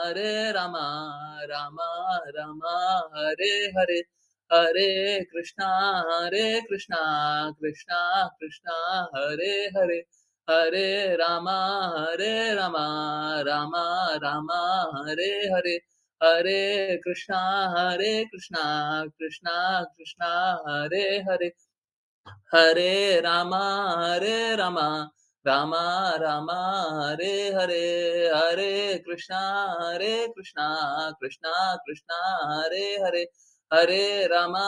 हरे रामा, रामा रामा हरे हरे, हरे कृष्णा कृष्णा कृष्णा हरे हरे, हरे रामा रामा, रामा रामा हरे हरे, हरे कृष्णा कृष्णा कृष्णा हरे हरे, हरे रामा रामा, रामा रामा हरे हरे, हरे कृष्णा कृष्णा कृष्णा कृष्णा हरे हरे, हरे रामा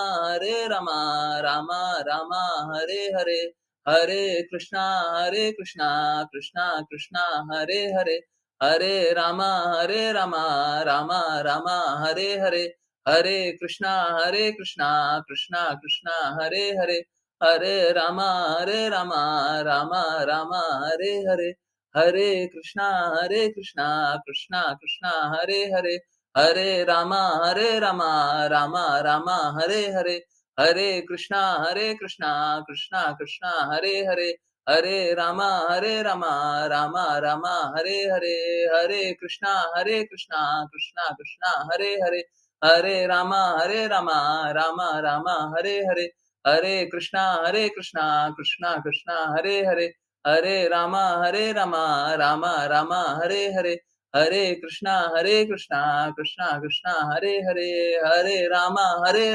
रामा, रामा रामा हरे हरे, हरे कृष्णा कृष्णा कृष्णा कृष्णा हरे हरे, हरे रामा रामा, रामा रामा हरे हरे, हरे कृष्णा कृष्णा कृष्णा कृष्णा हरे हरे, हरे रामा रामा, रामा रामा हरे हरे, हरे कृष्णा कृष्णा कृष्णा कृष्णा हरे हरे, हरे रामा रामा, रामा रामा हरे हरे, हरे कृष्णा कृष्णा कृष्णा कृष्णा हरे हरे, हरे रामा रामा, रामा रामा हरे हरे, हरे कृष्णा कृष्णा कृष्णा कृष्णा हरे हरे, हरे रामा रामा, रामा रामा हरे हरे, हरे कृष्णा कृष्णा कृष्णा हरे हरे, हरे रामा रामा, रामा रामा हरे हरे, हरे कृष्णा कृष्णा कृष्णा कृष्णा हरे हरे, हरे रामा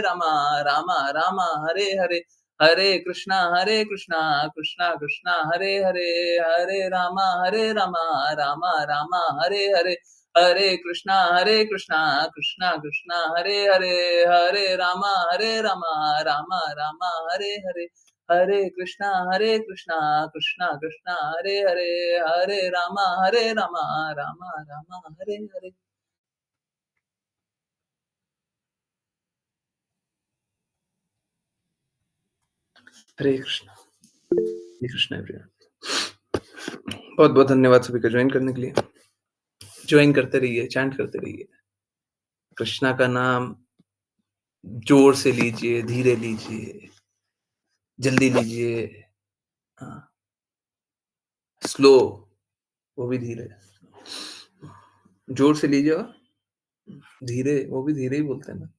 रामा, रामा रामा हरे हरे, हरे कृष्णा कृष्णा कृष्णा कृष्णा हरे हरे, हरे रामा रामा, रामा रामा हरे हरे, हरे कृष्णा कृष्णा कृष्णा हरे हरे, हरे रामा रामा, रामा रामा हरे हरे, हरे कृष्णा कृष्णा कृष्णा कृष्णा हरे हरे, हरे रामा रामा, रामा रामा हरे हरे। हरे Krishna everyone. बहुत बहुत धन्यवाद सभी का ज्वाइन करने के लिए। ज्वाइन करते रहिए, चैंट करते रहिए। कृष्णा का नाम जोर से लीजिए, धीरे लीजिए, जल्दी लीजिए, हाँ, स्लो, वो भी धीरे, जोर से लीजिए और धीरे, वो भी धीरे ही बोलते हैं ना,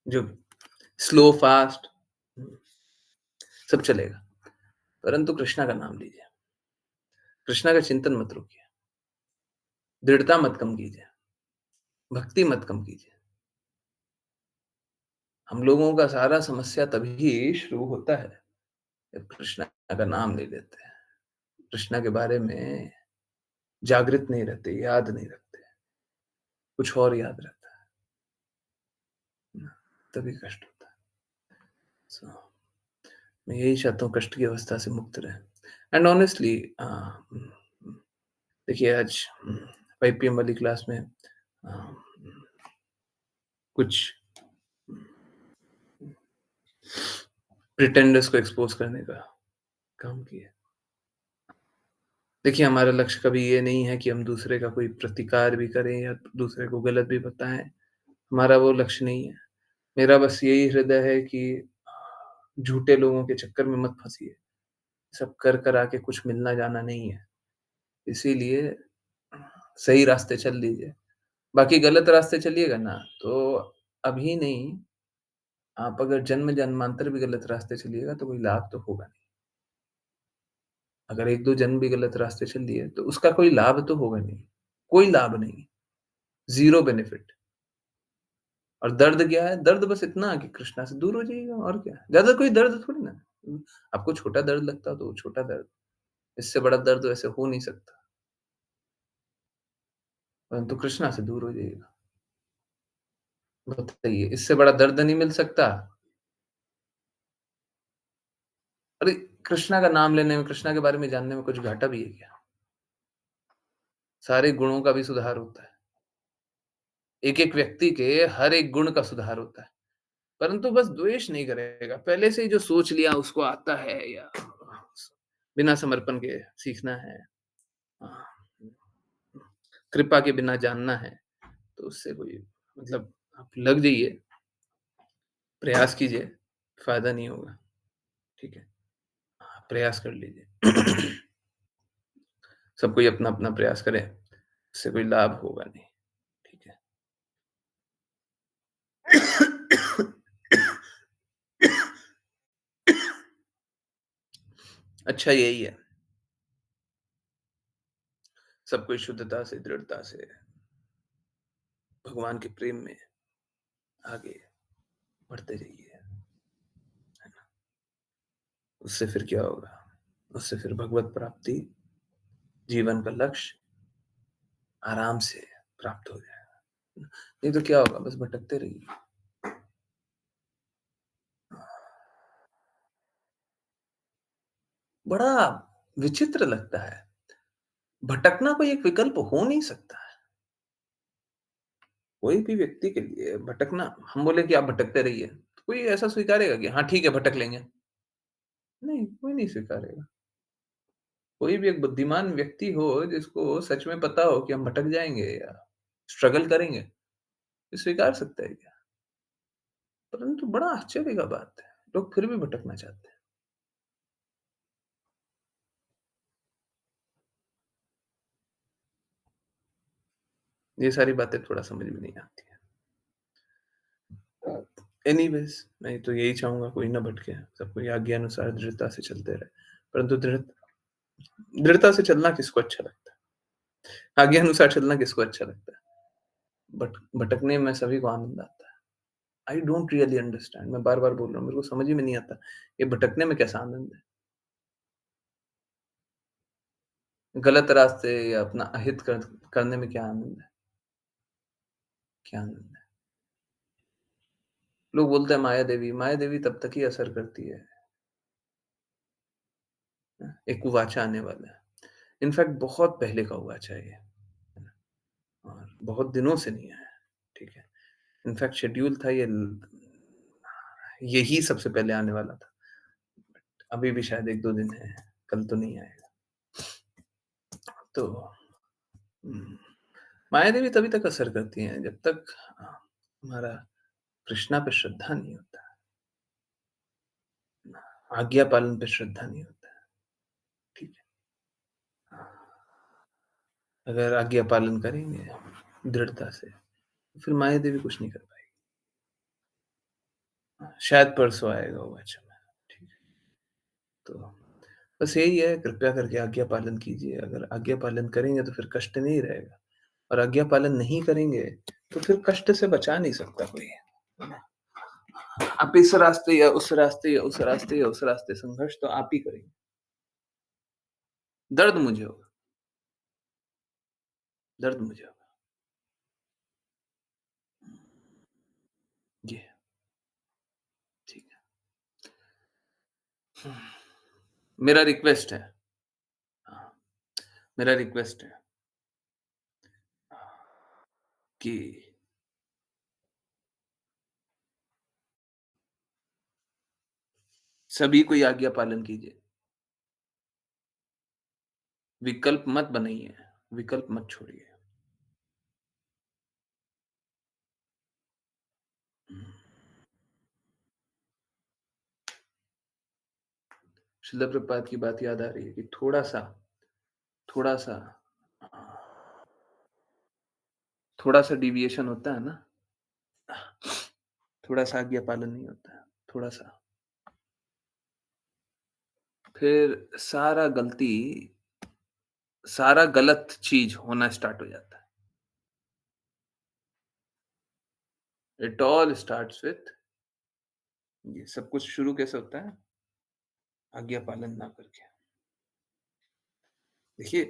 जो स्लो फास्ट सब चलेगा, परंतु कृष्णा का नाम लीजिए, कृष्णा का चिंतन मत रोकिए, दृढ़ता मत कम कीजिए, भक्ति मत कम कीजिए। हम लोगों का सारा समस्या तभी शुरू होता है जब कृष्णा का नाम ले लेते हैं, कृष्णा के बारे में जागृत नहीं रहते, याद नहीं रखते, कुछ और याद रहता है, तभी कष्ट होता है। So, मैं यही चाहता हूँ, कष्ट की अवस्था से मुक्त रहे। एंड ऑनेस्टली देखिए, आज 5 PM वाली क्लास में कुछ प्रिटेंडर्स को एक्सपोज करने का काम किया। देखिए, हमारा लक्ष्य कभी ये नहीं है कि हम दूसरे का कोई प्रतिकार भी करें या दूसरे को गलत भी बताएं, हमारा वो लक्ष्य नहीं है। मेरा बस यही हृदय है कि झूठे लोगों के चक्कर में मत फंसिए, सब कर आके कुछ मिलना जाना नहीं है, इसीलिए सही रास्ते चल लीजिए। बाकी गलत रास्ते चलिएगा ना, तो अभी नहीं, आप अगर जन्म जन्मांतर भी गलत रास्ते चलिएगा तो कोई लाभ तो होगा नहीं। अगर 1-2 जन्म भी गलत रास्ते चल दिए तो उसका कोई लाभ तो होगा नहीं, कोई लाभ नहीं, ज़ीरो बेनिफिट। और दर्द क्या है? दर्द बस इतना कि कृष्णा से दूर हो जाइएगा, और क्या? ज़्यादा कोई दर्द थोड़ी ना है। आपको छोटा दर्द लगता हो तो वो छोटा दर्द, इससे बड़ा दर्द वैसे हो नहीं सकता। परंतु कृष्णा से दूर हो जाइएगा। बताइए, इससे बड़ा दर्द नहीं मिल सकता? अरे! कृष्णा का नाम लेने में, कृष्णा के बारे में जानने में कुछ घाटा भी है क्या? सारे गुणों का भी सुधार होता है। एक-एक व्यक्ति के हर एक गुण का सुधार होता है। परंतु बस द्वेष नहीं करेगा। पहले से ही जो सोच लिया उसको आता है या बिना समर्पण के सीखना है, कृपा के बिना जानना है, तो उससे कोई मतलब, आप लग जाइए, प्रयास कीजिए, फ़ायदा नहीं होगा, ठीक है? प्रयास कर लीजिए। सब कोई अपना-अपना प्रयास करे। उससे कोई लाभ होगा नहीं, ठीक है? अच्छा यही है, सब कुछ शुद्धता से, दृढ़ता से, भगवान के प्रेम में आगे बढ़ते जाइए, है ना? उससे फिर क्या होगा? उससे फिर भगवत प्राप्ति, जीवन का लक्ष्य आराम से प्राप्त हो जाएगा। नहीं तो क्या होगा? बस भटकते रहिए। बड़ा विचित्र लगता है। भटकना कोई एक विकल्प हो नहीं सकता है। कोई भी व्यक्ति के लिए भटकना हम बोले कि आप भटकते रहिए, तो कोई ऐसा स्वीकारेगा कि हाँ ठीक है, भटक लेंगे? नहीं, कोई नहीं स्वीकारेगा। कोई भी एक बुद्धिमान व्यक्ति हो जिसको सच में पता हो कि हम भटक जाएँगे या स्ट्रगल करेंगे, ये स्वीकार सकता है क्या? परंतु बड़ा आश्चर्य का बात है, लोग फिर भी भटकना चाहते हैं। ये सारी बातें थोड़ा समझ में नहीं आती हैं। एनीवेज़ मैं तो यही चाहूँगा कोई ना भटके, सब कोई आज्ञानुसार दृढ़ता से चलते रहे। परंतु दृढ़ता से चलना किसको अच्छा लगता है? आज्ञानुसार चलना किसको अच्छा लगता है? भटकने में सभी को आनंद आता है। आई डोंट रियली अंडरस्टैंड मैं बार-बार बोल रहा हूँ, मेरे को समझ ही में नहीं आता, ये भटकने में कैसा आनंद है? गलत रास्ते या अपना अहित करने में क्या आनंद है? क्या आनंद है? लोग बोलते हैं माया देवी तब तक ही असर करती है, एक कुवाचा आने वाला है। इनफैक्ट बहुत पहले का हुआचा है ये, है ना? और बहुत दिनों से नहीं आया है, ठीक है? इनफैक्ट शेड्यूल था ये ल यही सबसे पहले आने वाला था। अभी भी शायद 1-2 दिन है, कल तो नहीं आएगा। तो हुँ, माया देवी तभी तक असर करती हैं जब तक हमारा कृष्णा पे श्रद्धा नहीं होता है, आज्ञा पालन पे श्रद्धा नहीं होता है, ठीक है? अगर आज्ञा पालन करेंगे दृढ़ता से, तो फिर माया देवी कुछ नहीं कर पाएगी। शायद परसों आएगा वो अच्छा में, ठीक है? तो बस यही है, कृपया करके आज्ञा पालन कीजिए। अगर आज्ञा पालन करेंगे तो फिर कष्ट नहीं रहेगा और आज्ञा पालन नहीं करेंगे, तो फिर कष्ट से बचा नहीं सकता कोई, है ना? आप इस रास्ते या उस रास्ते या उस रास्ते या उस रास्ते संघर्ष तो आप ही करेंगे। दर्द मुझे होगा, दर्द मुझे होगा। जी, ठीक है। मेरा रिक्वेस्ट है हाँ, मेरा रिक्वेस्ट है कि सभी कोई आज्ञा पालन कीजिए। विकल्प मत बनाइए, विकल्प मत छोड़िए। शिला प्रपात की बात याद आ रही है कि थोड़ा-सा अ, थोड़ा-सा डेविएशन होता है ना, थोड़ा-सा आज्ञा पालन नहीं होता है, थोड़ा-सा, फिर सारा गलत चीज़ होना स्टार्ट हो जाता है। इट ऑल स्टार्ट्स विथ ये सब कुछ शुरू कैसे होता है? आज्ञा पालन ना करके। देखिए,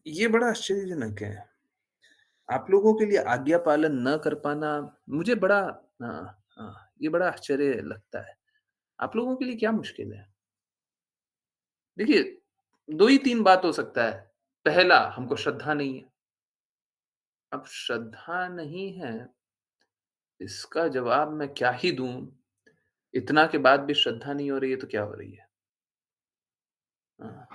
ये बड़ा आश्चर्यजनक है। आप लोगों के लिए आज्ञा पालन न कर पाना मुझे बड़ा ये बड़ा आश्चर्य लगता है। आप लोगों के लिए क्या मुश्किल है? देखिए, 2 ही 3 बात हो सकता है। पहला, हमको श्रद्धा नहीं है। अब श्रद्धा नहीं है, इसका जवाब मैं क्या ही दूँ? इतना के बाद भी श्रद्धा नहीं हो रही है, तो क्या हो रही है? हाँ,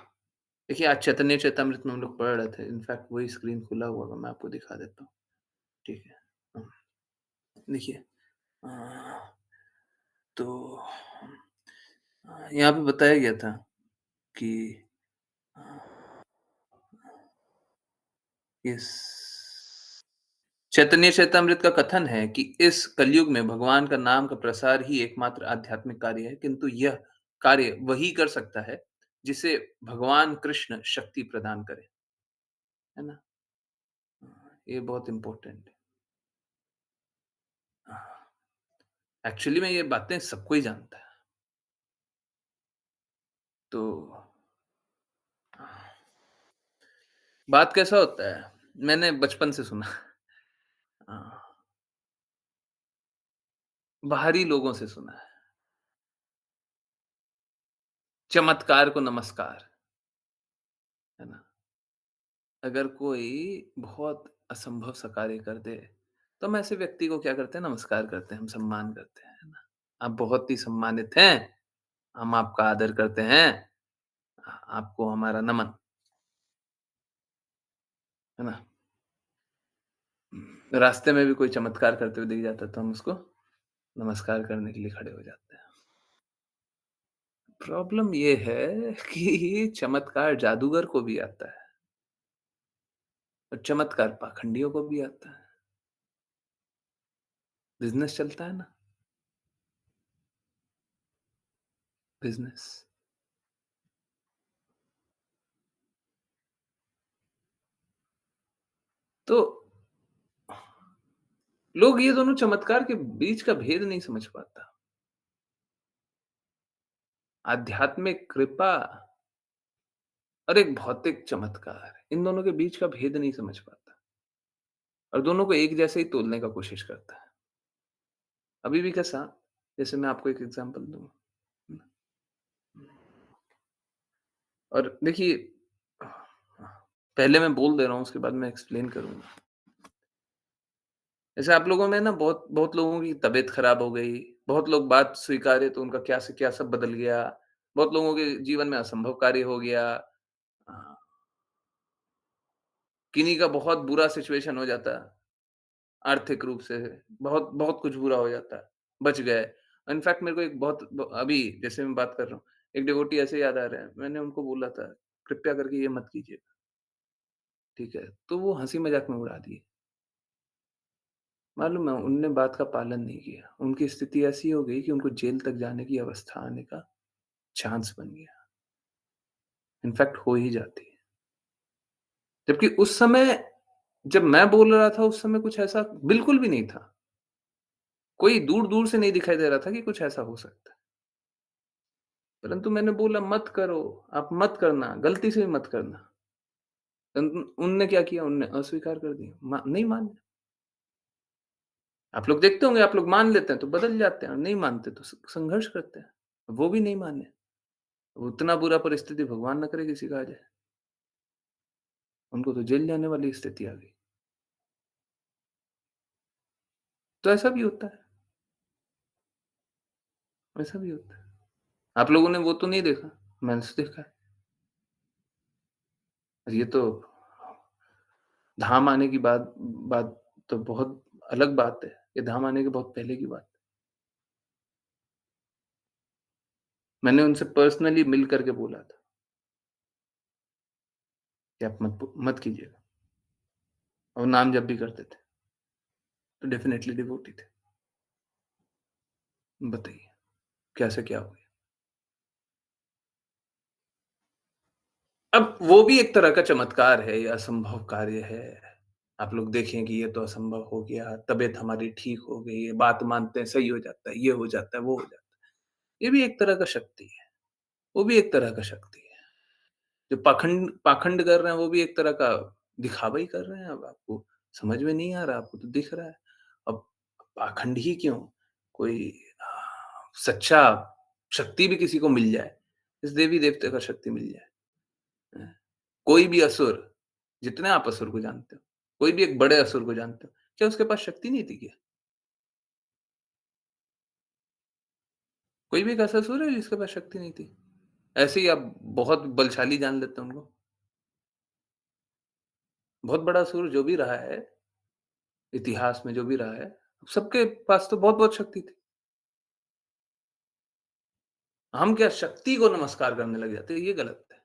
देखिए आज चैतन्य चेतामृत में हम लोग पढ़ रहे थे। इनफैक्ट वही स्क्रीन खुला हुआ होगा, मैं आपको दिखा देता हूँ। ठीक है। देखिए अ, तो यहाँ पे बताया गया था कि अ, यस। चैतन्य चैतामृत का कथन है कि इस कलयुग में भगवान का नाम का प्रसार ही एकमात्र आध्यात्मिक कार्य है, किंतु यह कार्य वही कर सकता है, जिसे भगवान कृष्ण शक्ति प्रदान करें, है ना? ये बहुत इम्पोर्टेंट है। एक्चुअली में ये बातें सब कोई जानता है। तो बात कैसा होता है, मैंने बचपन से सुना। हाँ, बाहरी लोगों से सुना है, चमत्कार को नमस्कार, है ना? अगर कोई बहुत असंभव सा कार्य कर दे, तो हम ऐसे व्यक्ति को क्या करते हैं, नमस्कार करते हैं, हम सम्मान करते हैं, है ना? आप बहुत ही सम्मानित हैं, हम आपका आदर करते हैं, आपको हमारा नमन, है ना? रास्ते में भी कोई चमत्कार करते हुए दिख जाता है, तो हम उसको नमस्कार करने के लिए खड़े हो जाते हैं। प्रॉब्लम ये है कि चमत्कार जादूगर को भी आता है और चमत्कार पाखंडियों को भी आता है। बिज़नेस चलता है ना, बिज़नेस। तो लोग ये दोनों चमत्कार के बीच का भेद नहीं समझ पाता। आध्यात्मिक कृपा और एक भौतिक चमत्कार, इन दोनों के बीच का भेद नहीं समझ पाता और दोनों को एक जैसे ही तोलने का कोशिश करता है। अभी भी कैसा? जैसे मैं आपको एक एग्ज़ाम्पल दूँ, और देखिए, पहले मैं बोल दे रहा हूँ, उसके बाद मैं एक्सप्लेन करूँगा। जैसे आप लोगों में ना बहुत बहुत लोगों की तबीयत खराब हो गई, बहुत लोग बात स्वीकारे तो उनका क्या से क्या सब बदल गया, बहुत लोगों के जीवन में असंभव कार्य हो गया। अ, किन्हीं का बहुत बुरा सिचुएशन हो जाता है, आर्थिक रूप से, बहुत बहुत कुछ बुरा हो जाता है, बच गए। इनफैक्ट मेरे को एक बहुत ब अभी जैसे मैं बात कर रहा हूँ, एक डिवोटी ऐसे याद आ रहे हैं, मैंने उनको बोला था, कृपया करके ये मत कीजिए, ठीक है? तो वो हँसी-मज़ाक में उड़ा दिए। मालूम है उनने बात का पालन नहीं किया। उनकी स्थिति ऐसी हो गई कि उनको जेल तक जाने की अवस्था आने का चांस बन गया। इनफैक्ट हो ही जाती है। जबकि उस समय जब मैं बोल रहा था, उस समय कुछ ऐसा बिल्कुल भी नहीं था। कोई दूर-दूर से नहीं दिखाई दे रहा था कि कुछ ऐसा हो सकता है। परंतु मैंने बोला मत करो, आप मत करना, गलती से भी मत करना। उनने क्या किया, उनने अस्वीकार कर दिया। नहीं माने। आप लोग देखते होंगे, आप लोग मान लेते हैं तो बदल जाते हैं और नहीं मानते तो संघर्ष करते हैं। वो भी नहीं माने। उतना बुरा परिस्थिति भगवान ना करे किसी का आ जाए। उनको तो जेल जाने वाली स्थिति आ गई। तो ऐसा भी होता है, ऐसा भी होता है। आप लोगों ने वो तो नहीं देखा, मैंने तो देखा है। ये तो धाम आने की बात बात तो बहुत अलग बात है। ये धाम आने के बहुत पहले की बात है। मैंने उनसे पर्सनली मिल कर के बोला था कि आप मत कीजिएगा, और नाम जप भी करते थे, तो डेफिनिटली डिवोटी थे। बताइए, कैसे क्या हो गया? अब वो भी एक तरह का चमत्कार है, ये असंभव कार्य है। आप लोग देखें कि ये तो असंभव हो गया, तबीयत हमारी ठीक हो गई, बात मानते हैं, सही हो जाता है, ये हो जाता है, वो हो जाता है। ये भी एक तरह का शक्ति है, वो भी एक तरह का शक्ति है। जो पाखंड पाखंड कर रहे हैं, वो भी एक तरह का दिखावा ही कर रहे हैं। अब आपको समझ में नहीं आ रहा, आपको तो दिख रहा है। अब पाखंड ही क्यों? कोई सच्चा शक्ति भी किसी को मिल जाए, इस देवी-देवता का शक्ति मिल जाए, हैं? कोई भी असुर, जितने आप असुर को जानते हो, कोई भी एक बड़े असुर को जानते हो, क्या उसके पास शक्ति नहीं थी क्या? कोई भी एक ऐसा असुर है जिसके पास शक्ति नहीं थी? ऐसे ही आप बहुत बलशाली जान लेते हो उनको। बहुत बड़ा असुर जो भी रहा है, इतिहास में जो भी रहा है, सबके पास तो बहुत-बहुत शक्ति थी। हम क्या शक्ति को नमस्कार करने लग जाते हैं, ये गलत है,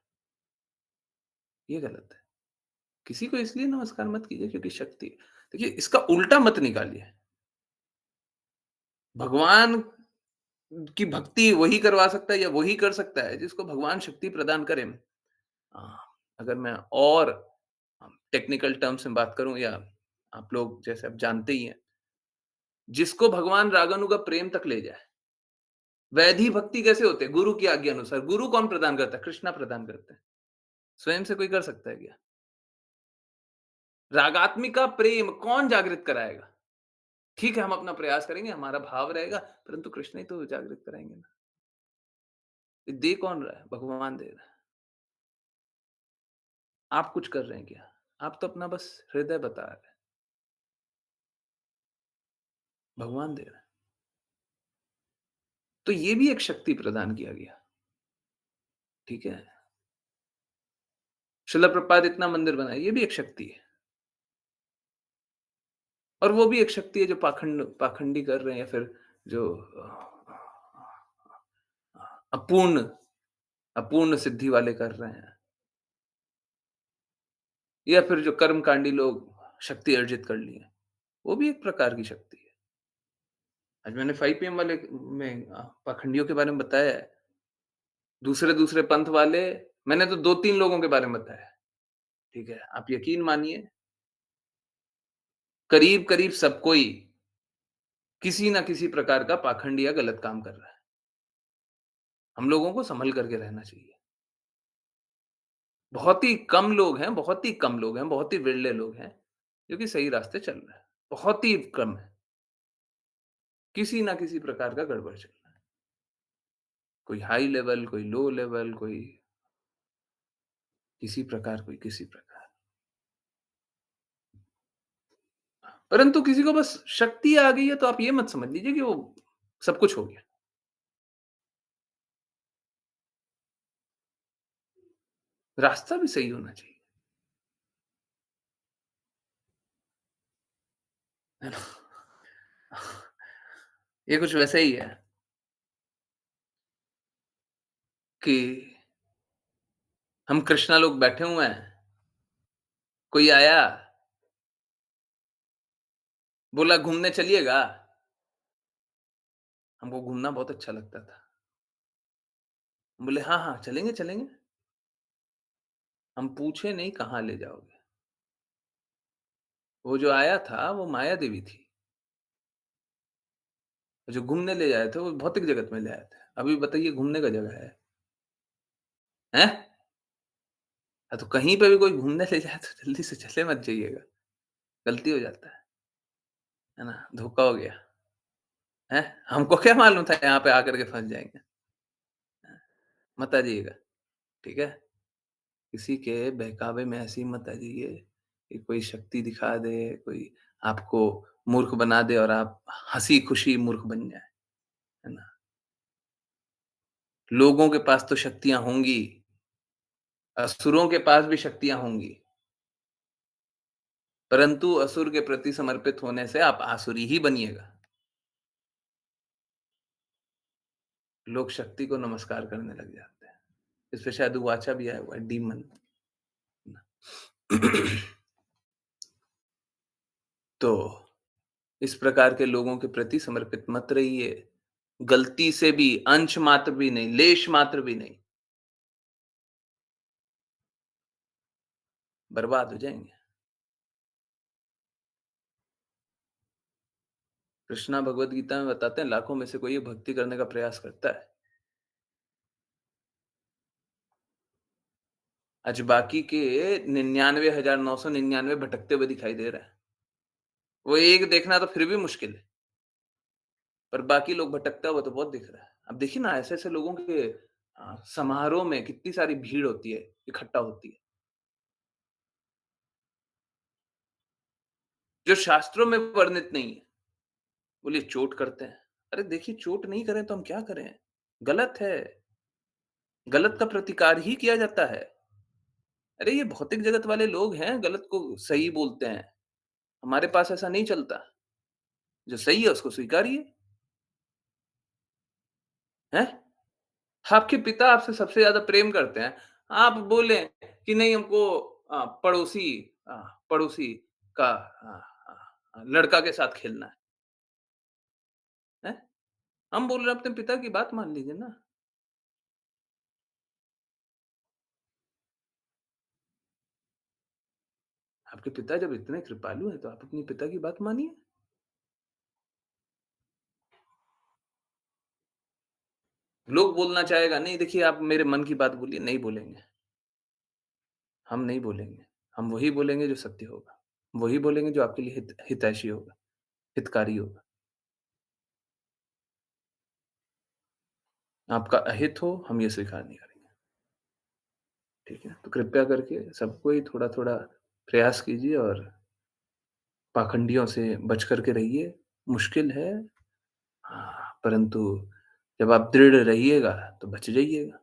ये गलत है। किसी को इसलिए नमस्कार मत कीजिए क्योंकि शक्ति है। देखिए इसका उल्टा मत निकालिए। भगवान की भक्ति वही करवा सकता है या वही कर सकता है जिसको भगवान शक्ति प्रदान करे। अगर मैं और टेक्निकल टर्म्स में बात करूँ या आप लोग जैसे अब जानते ही हैं, जिसको भगवान रागानुगा प्रेम तक ले जाए, वैधि भक्ति कैसे होते हैं? गुरु की आज्ञा अनुसार। गुरु कौन प्रदान करता है? कृष्णा प्रदान करते हैं। स्वयं से कोई कर सकता है क्या? रागात्मिका प्रेम कौन जागृत कराएगा? ठीक है, हम अपना प्रयास करेंगे, हमारा भाव रहेगा, परंतु कृष्ण ही तो जागृत कराएँगे ना। ये दे कौन रहा है? भगवान दे रहा है। आप कुछ कर रहे हैं क्या? आप तो अपना बस हृदय बता रहे हैं, भगवान दे रहा है। तो ये भी एक शक्ति प्रदान किया गया, ठीक है? शिला प्रभुपाद इतना मंदिर बनाए, ये भी एक शक्ति है। और वो भी एक शक्ति है जो पाखंडी कर रहे हैं या फिर जो अपूर्ण अपूर्ण सिद्धि वाले कर रहे हैं या फिर जो कर्मकांडी लोग शक्ति अर्जित कर लिए हैं, वो भी एक प्रकार की शक्ति है। आज मैंने 5 पीएम वाले में पाखंडियों के बारे में बताया है। दूसरे-दूसरे पंथ वाले मैंने तो 2-3 लोगों के बारे में बताया है, ठीक है? आप यकीन मानिए करीब-करीब सब कोई किसी न किसी प्रकार का पाखंड या गलत काम कर रहा है। हम लोगों को सँभल करके रहना चाहिए। बहुत ही कम लोग हैं, बहुत ही कम लोग हैं, बहुत ही विरले लोग हैं, जो कि सही रास्ते चल रहे हैं। बहुत ही कम है। किसी न किसी प्रकार का गड़बड़ चल रहा है। कोई हाई लेवल, कोई लो लेवल, कोई किसी प्रकार, कोई किसी प्रकार। परंतु किसी को बस शक्ति आ गई है तो आप ये मत समझ लीजिए कि वो सब कुछ हो गया। रास्ता भी सही होना चाहिए, है ना? ये कुछ वैसा ही है कि हम कृष्णा लोग बैठे हुए हैं, कोई आया, बोला घूमने चलिएगा? हमको घूमना बहुत अच्छा लगता था। हम बोले हाँ, हाँ, चलेंगे, चलेंगे। हम पूछे नहीं कहाँ ले जाओगे? वो जो आया था वो माया देवी थी। जो घूमने ले जाए थे वो भौतिक जगत में ले आए थे। अभी बताइए घूमने का जगह है? हैं? तो कहीं पे भी कोई घूमने ले जाए तो जल्दी से चले मत जाइएगा, गलती हो जाता है ना? धोखा हो गया, हैं? हमको क्या मालूम था यहाँ पे आकर के फँस जाएँगे, मत आ जाइएगा, ठीक है? किसी के बहकावे में ऐसे ही मत आ जाइए कि कोई शक्ति दिखा दे, कोई आपको मूर्ख बना दे और आप हँसी-खुशी मूर्ख बन जाएँ, है ना? लोगों के पास तो शक्तियाँ होंगी, असुरों के पास भी शक्तियाँ होंगी, परंतु असुर के प्रति समर्पित होने से आप आसुरी ही बनिएगा। लोग शक्ति को नमस्कार करने लग जाते हैं। इसपे शायद वाचा भी आया हुआ है डीमन। तो इस प्रकार के लोगों के प्रति समर्पित मत रहिए। गलती से भी अंश मात्र भी नहीं, लेश मात्र भी नहीं, बर्बाद हो जाएँगे। कृष्णा भगवद गीता में बताते हैं लाखों में से कोई एक भक्ति करने का प्रयास करता है। आज बाकी के 99,999 भटकते हुए दिखाई दे रहे हैं। वो एक देखना तो फिर भी मुश्किल है, पर बाकी लोग भटकता हुआ तो बहुत दिख रहा है। अब देखिए ना ऐसे-ऐसे लोगों के समारोह में कितनी सारी भीड़ होती है, इकट्ठा होती है, जो शास्त्रों में वर्णित नहीं है। बोलिए चोट करते हैं। अरे देखिए चोट नहीं करें तो हम क्या करें? गलत है। गलत का प्रतिकार ही किया जाता है। अरे ये भौतिक जगत वाले लोग हैं, गलत को सही बोलते हैं। हमारे पास ऐसा नहीं चलता। जो सही है उसको स्वीकारिए, हैं? आपके पिता आपसे सबसे ज़्यादा प्रेम करते हैं। आप बोलें कि नहीं हमको पड़ोसी पड़ोसी का हाँ, हाँ, हाँ, लड़का के साथ खेलना है? हम बोल रहे हैं अपने पिता की बात मान लीजिए ना। आपके पिता जब इतने कृपालु हैं, तो आप अपने पिता की बात मानिए। लोग बोलना चाहेगा, नहीं देखिए आप मेरे मन की बात बोलिए, नहीं बोलेंगे। हम नहीं बोलेंगे। हम वही बोलेंगे जो सत्य होगा। वही बोलेंगे जो आपके लिए हितैषी होगा, हितकारी होगा। आपका अहित हो, हम ये स्वीकार नहीं करेंगे। ठीक है? तो कृपया करके सबको ही थोड़ा-थोड़ा प्रयास कीजिए और पाखंडियों से बच कर के रहिए। मुश्किल है, हाँ, परंतु जब आप दृढ़ रहिएगा, तो बच जाइएगा।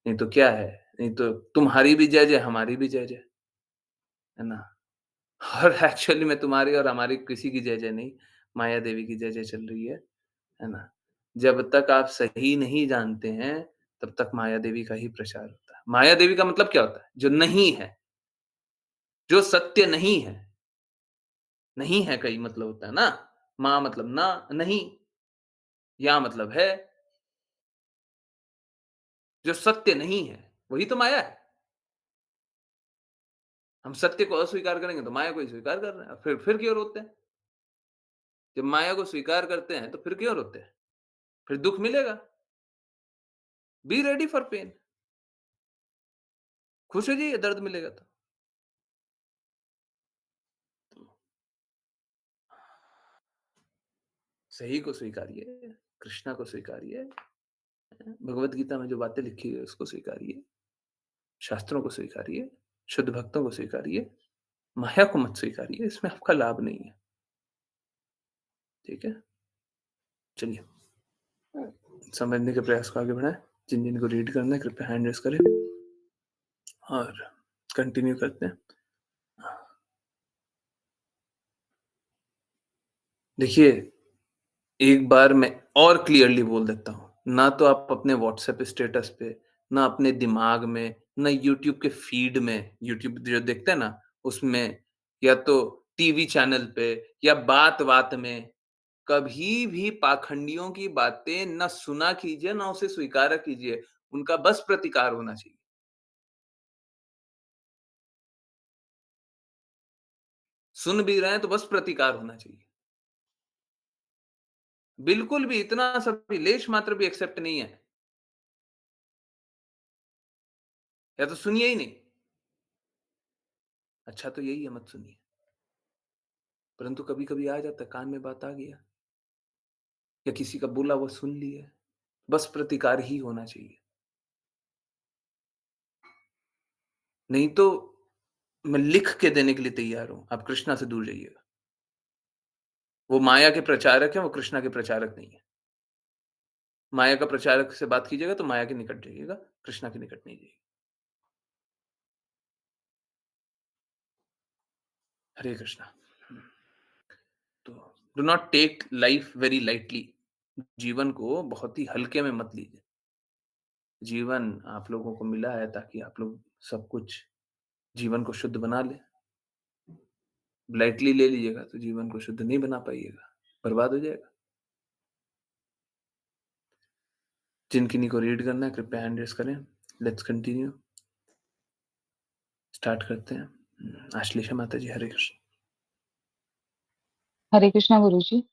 नहीं तो क्या है? नहीं तो तुम्हारी भी जय-जय, हमारी भी जय-जय, है ना? और एक्चुअली में तुम्हारी और हमारी किसी की जय-जय नहीं, माया देवी की जय-जय चल रही है ना? जब तक आप सही नहीं जानते हैं, तब तक माया देवी का ही प्रचार होता है। माया देवी का मतलब क्या होता है? जो नहीं है, जो सत्य नहीं है। नहीं है कई मतलब होता है ना? माँ मतलब ना नहीं, या मतलब है, जो सत्य नहीं है, वही तो माया है। हम सत्य को अस्वीकार करेंगे तो माया को ही स्वीकार कर रहे हैं। फिर क्यों रोते हैं? जब माया को स्वीकार करते हैं, तो फिर क्यों रोते हैं? फिर दुःख मिलेगा। Be ready for pain. खुश हो जाइए दर्द मिलेगा तो। सही को स्वीकारिए, कृष्णा को स्वीकारिए, भगवद गीता में जो बातें लिखी है उसको स्वीकारिए, शास्त्रों को स्वीकारिए, शुद्ध भक्तों को स्वीकारिए, माया को मत स्वीकारिए, इसमें आपका लाभ नहीं है। ठीक है? चलिए, समझने के प्रयास को आगे बढ़ाएँ। जिन-जिन को रीड करना है कृपया हैंड रेज़ करें और कंटिन्यू करते हैं। देखिए, एक बार मैं और क्लियरली बोल देता हूँ, ना तो आप अपने व्हाट्सएप स्टेटस पे, ना अपने दिमाग में, ना यूट्यूब के फीड में, यूट्यूब जो देखते हैं ना, उसमें या तो टीवी चैनल पे या बात-वात में, कभी भी पाखंडियों की बातें ना सुना कीजिए, ना उसे स्वीकारा कीजिए। उनका बस प्रतिकार होना चाहिए। सुन भी रहे हैं तो बस प्रतिकार होना चाहिए। बिल्कुल भी इतना सा भी लेश मात्र भी एक्सेप्ट नहीं है, या तो सुनिए ही नहीं। अच्छा तो यही है मत सुनिए। परंतु कभी-कभी आ जाता है कान में बात आ गया या किसी का बोला हुआ सुन लिया, बस प्रतिकार ही होना चाहिए। नहीं तो मैं लिख के देने के लिए तैयार हूँ, आप कृष्णा से दूर जाइएगा। वो माया के प्रचारक हैं, वो कृष्णा के प्रचारक नहीं है। माया का प्रचारक से बात कीजिएगा तो माया के निकट जाइएगा, कृष्णा के निकट नहीं जाइए। हरे कृष्णा। तो do not take life very lightly. जीवन को बहुत ही हल्के में मत लीजिए। जीवन आप लोगों को मिला है ताकि आप लोग सब कुछ जीवन को शुद्ध बना लें। लाइटली ले लीजिएगा तो जीवन को शुद्ध नहीं बना पाइएगा, बर्बाद हो जाएगा। जिन किन्हीं को रीड करना है कृपया हैंड रेज़ करें। लेट्स कंटिन्यू, स्टार्ट करते हैं। आश्लेषा माता जी, हरे कृष्ण। हरे कृष्णा गुरुजी।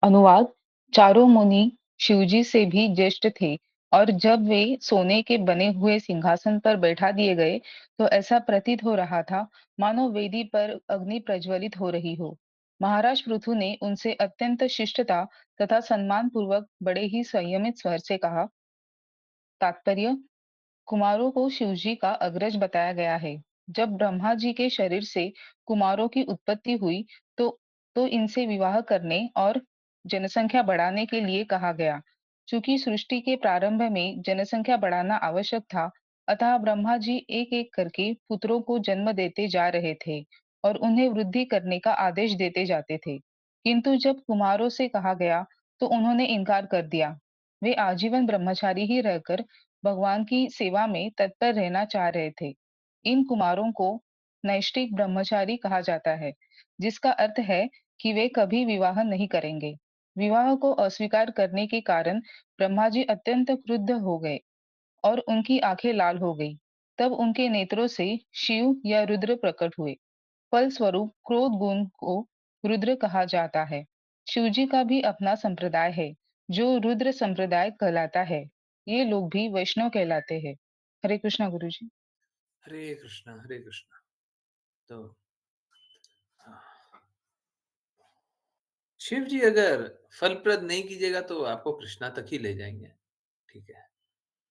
अनुवाद। चारों मुनि शिवजी से भी ज्येष्ठ थे और जब वे सोने के बने हुए सिंहासन पर बैठा दिए गए तो ऐसा प्रतीत हो रहा था मानो वेदी पर अग्नि प्रज्वलित हो रही हो। महाराज पृथु ने उनसे अत्यंत शिष्टता तथा सम्मान पूर्वक बड़े ही संयमित स्वर से कहा, तात्पर्य। कुमारों को शिवजी का अग्रज बताया गया है। जब ब्रह्मा जी के शरीर से कुमारों की उत्पत्ति हुई तो इनसे विवाह करने और जनसंख्या बढ़ाने के लिए कहा गया। चूंकि सृष्टि के प्रारंभ में जनसंख्या बढ़ाना आवश्यक था, अतः ब्रह्मा जी एक एक करके पुत्रों को जन्म देते जा रहे थे और उन्हें वृद्धि करने का आदेश देते जाते थे। किंतु जब कुमारों से कहा गया तो उन्होंने इनकार कर दिया। वे आजीवन ब्रह्मचारी ही रहकर भगवान की सेवा में तत्पर रहना चाह रहे थे। इन कुमारों को नैष्ठिक ब्रह्मचारी कहा जाता है, जिसका अर्थ है कि वे कभी विवाह नहीं करेंगे। विवाह को अस्वीकार करने के कारण ब्रह्मा जी अत्यंत क्रुद्ध हो गए और उनकी आंखें लाल हो गई। तब उनके नेत्रों से शिव या रुद्र प्रकट हुए। फलस्वरूप क्रोध गुण को रुद्र कहा जाता है। शिवजी का भी अपना संप्रदाय है, जो रुद्र संप्रदाय कहलाता है। ये लोग भी वैष्णव कहलाते हैं। हरे कृष्णा गुरु जी। हरे कृष्णा, हरे कृष्णा। तो शिव जी अगर फलप्रद नहीं कीजिएगा तो आपको कृष्णा तक ही ले जाएँगे, ठीक है?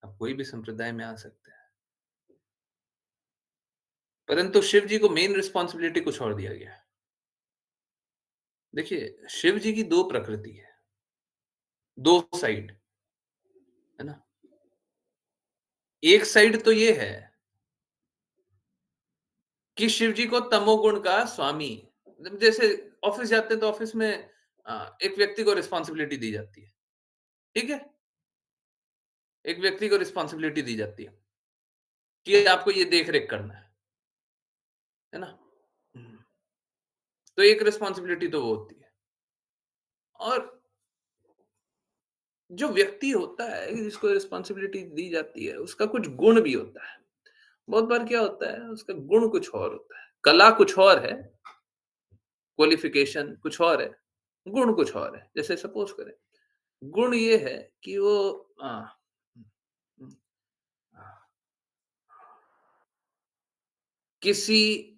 आप कोई भी संप्रदाय में आ सकते हैं। परंतु शिव जी को मेन रिस्पॉन्सिबिलिटी कुछ और दिया गया है। देखिए, शिव जी की 2 प्रकृति है, 2 साइड, है ना? एक साइड तो ये है कि शिव जी को तमोगुण का स्वामी, जैसे ऑफिस जाते हैं तो ऑफिस में एक व्यक्ति को रिस्पॉन्सिबिलिटी दी जाती है, ठीक है? एक व्यक्ति को रिस्पॉन्सिबिलिटी दी जाती है कि आपको ये देख-रेख करना है ना? हुँ, तो एक रिस्पॉन्सिबिलिटी तो वो होती है। और जो व्यक्ति होता है जिसको रिस्पॉन्सिबिलिटी दी जाती है, उसका कुछ गुण भी होता है। बहुत बार क्या होता है, उसका गुण कुछ और होता है, कला कुछ और है, क्वालिफिकेशन कुछ और है, गुण कुछ और है। जैसे सपोज करें, गुण ये है कि वो अ, हुँ, अ, किसी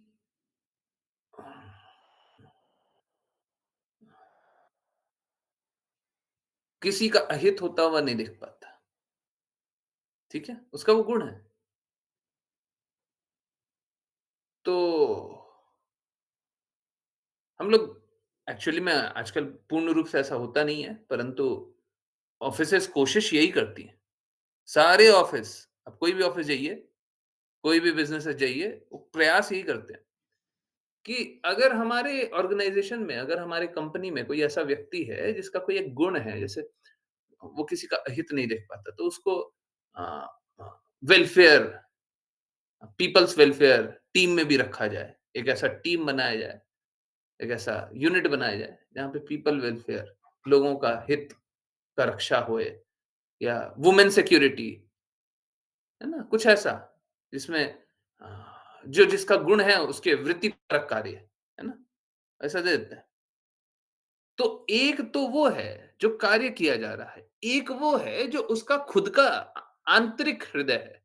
किसी का अहित होता हुआ नहीं देख पाता, ठीक है? उसका वो गुण है। तो हम लोग एक्चुअली में आजकल पूर्ण रूप से ऐसा होता नहीं है, परंतु ऑफ़िसेज़ कोशिश यही करती हैं। सारे ऑफ़िस, आप कोई भी ऑफ़िस जाइए, कोई भी बिज़नेसेस जाइए, वो प्रयास यही करते हैं कि अगर हमारे ऑर्गनाइज़ेशन में, अगर हमारे कंपनी में कोई ऐसा व्यक्ति है जिसका कोई एक गुण है, जैसे वो किसी का अहित नहीं देख पाता, तो उसको अ अ, वेलफेयर, पीपल्स वेलफेयर टीम में भी रखा जाए। एक ऐसा टीम बनाया जाए, एक ऐसा यूनिट बनाया जाए, जहाँ पे पीपल वेलफेयर, लोगों का हित का रक्षा होए, या वुमेन सिक्योरिटी, है ना? कुछ ऐसा जिसमें जो जिसका गुण है उसके वृत्तिपरक कार्य, है ना? ऐसा दे देते हैं। तो एक तो वो है जो कार्य किया जा रहा है, एक वो है जो उसका खुद का आंतरिक हृदय है।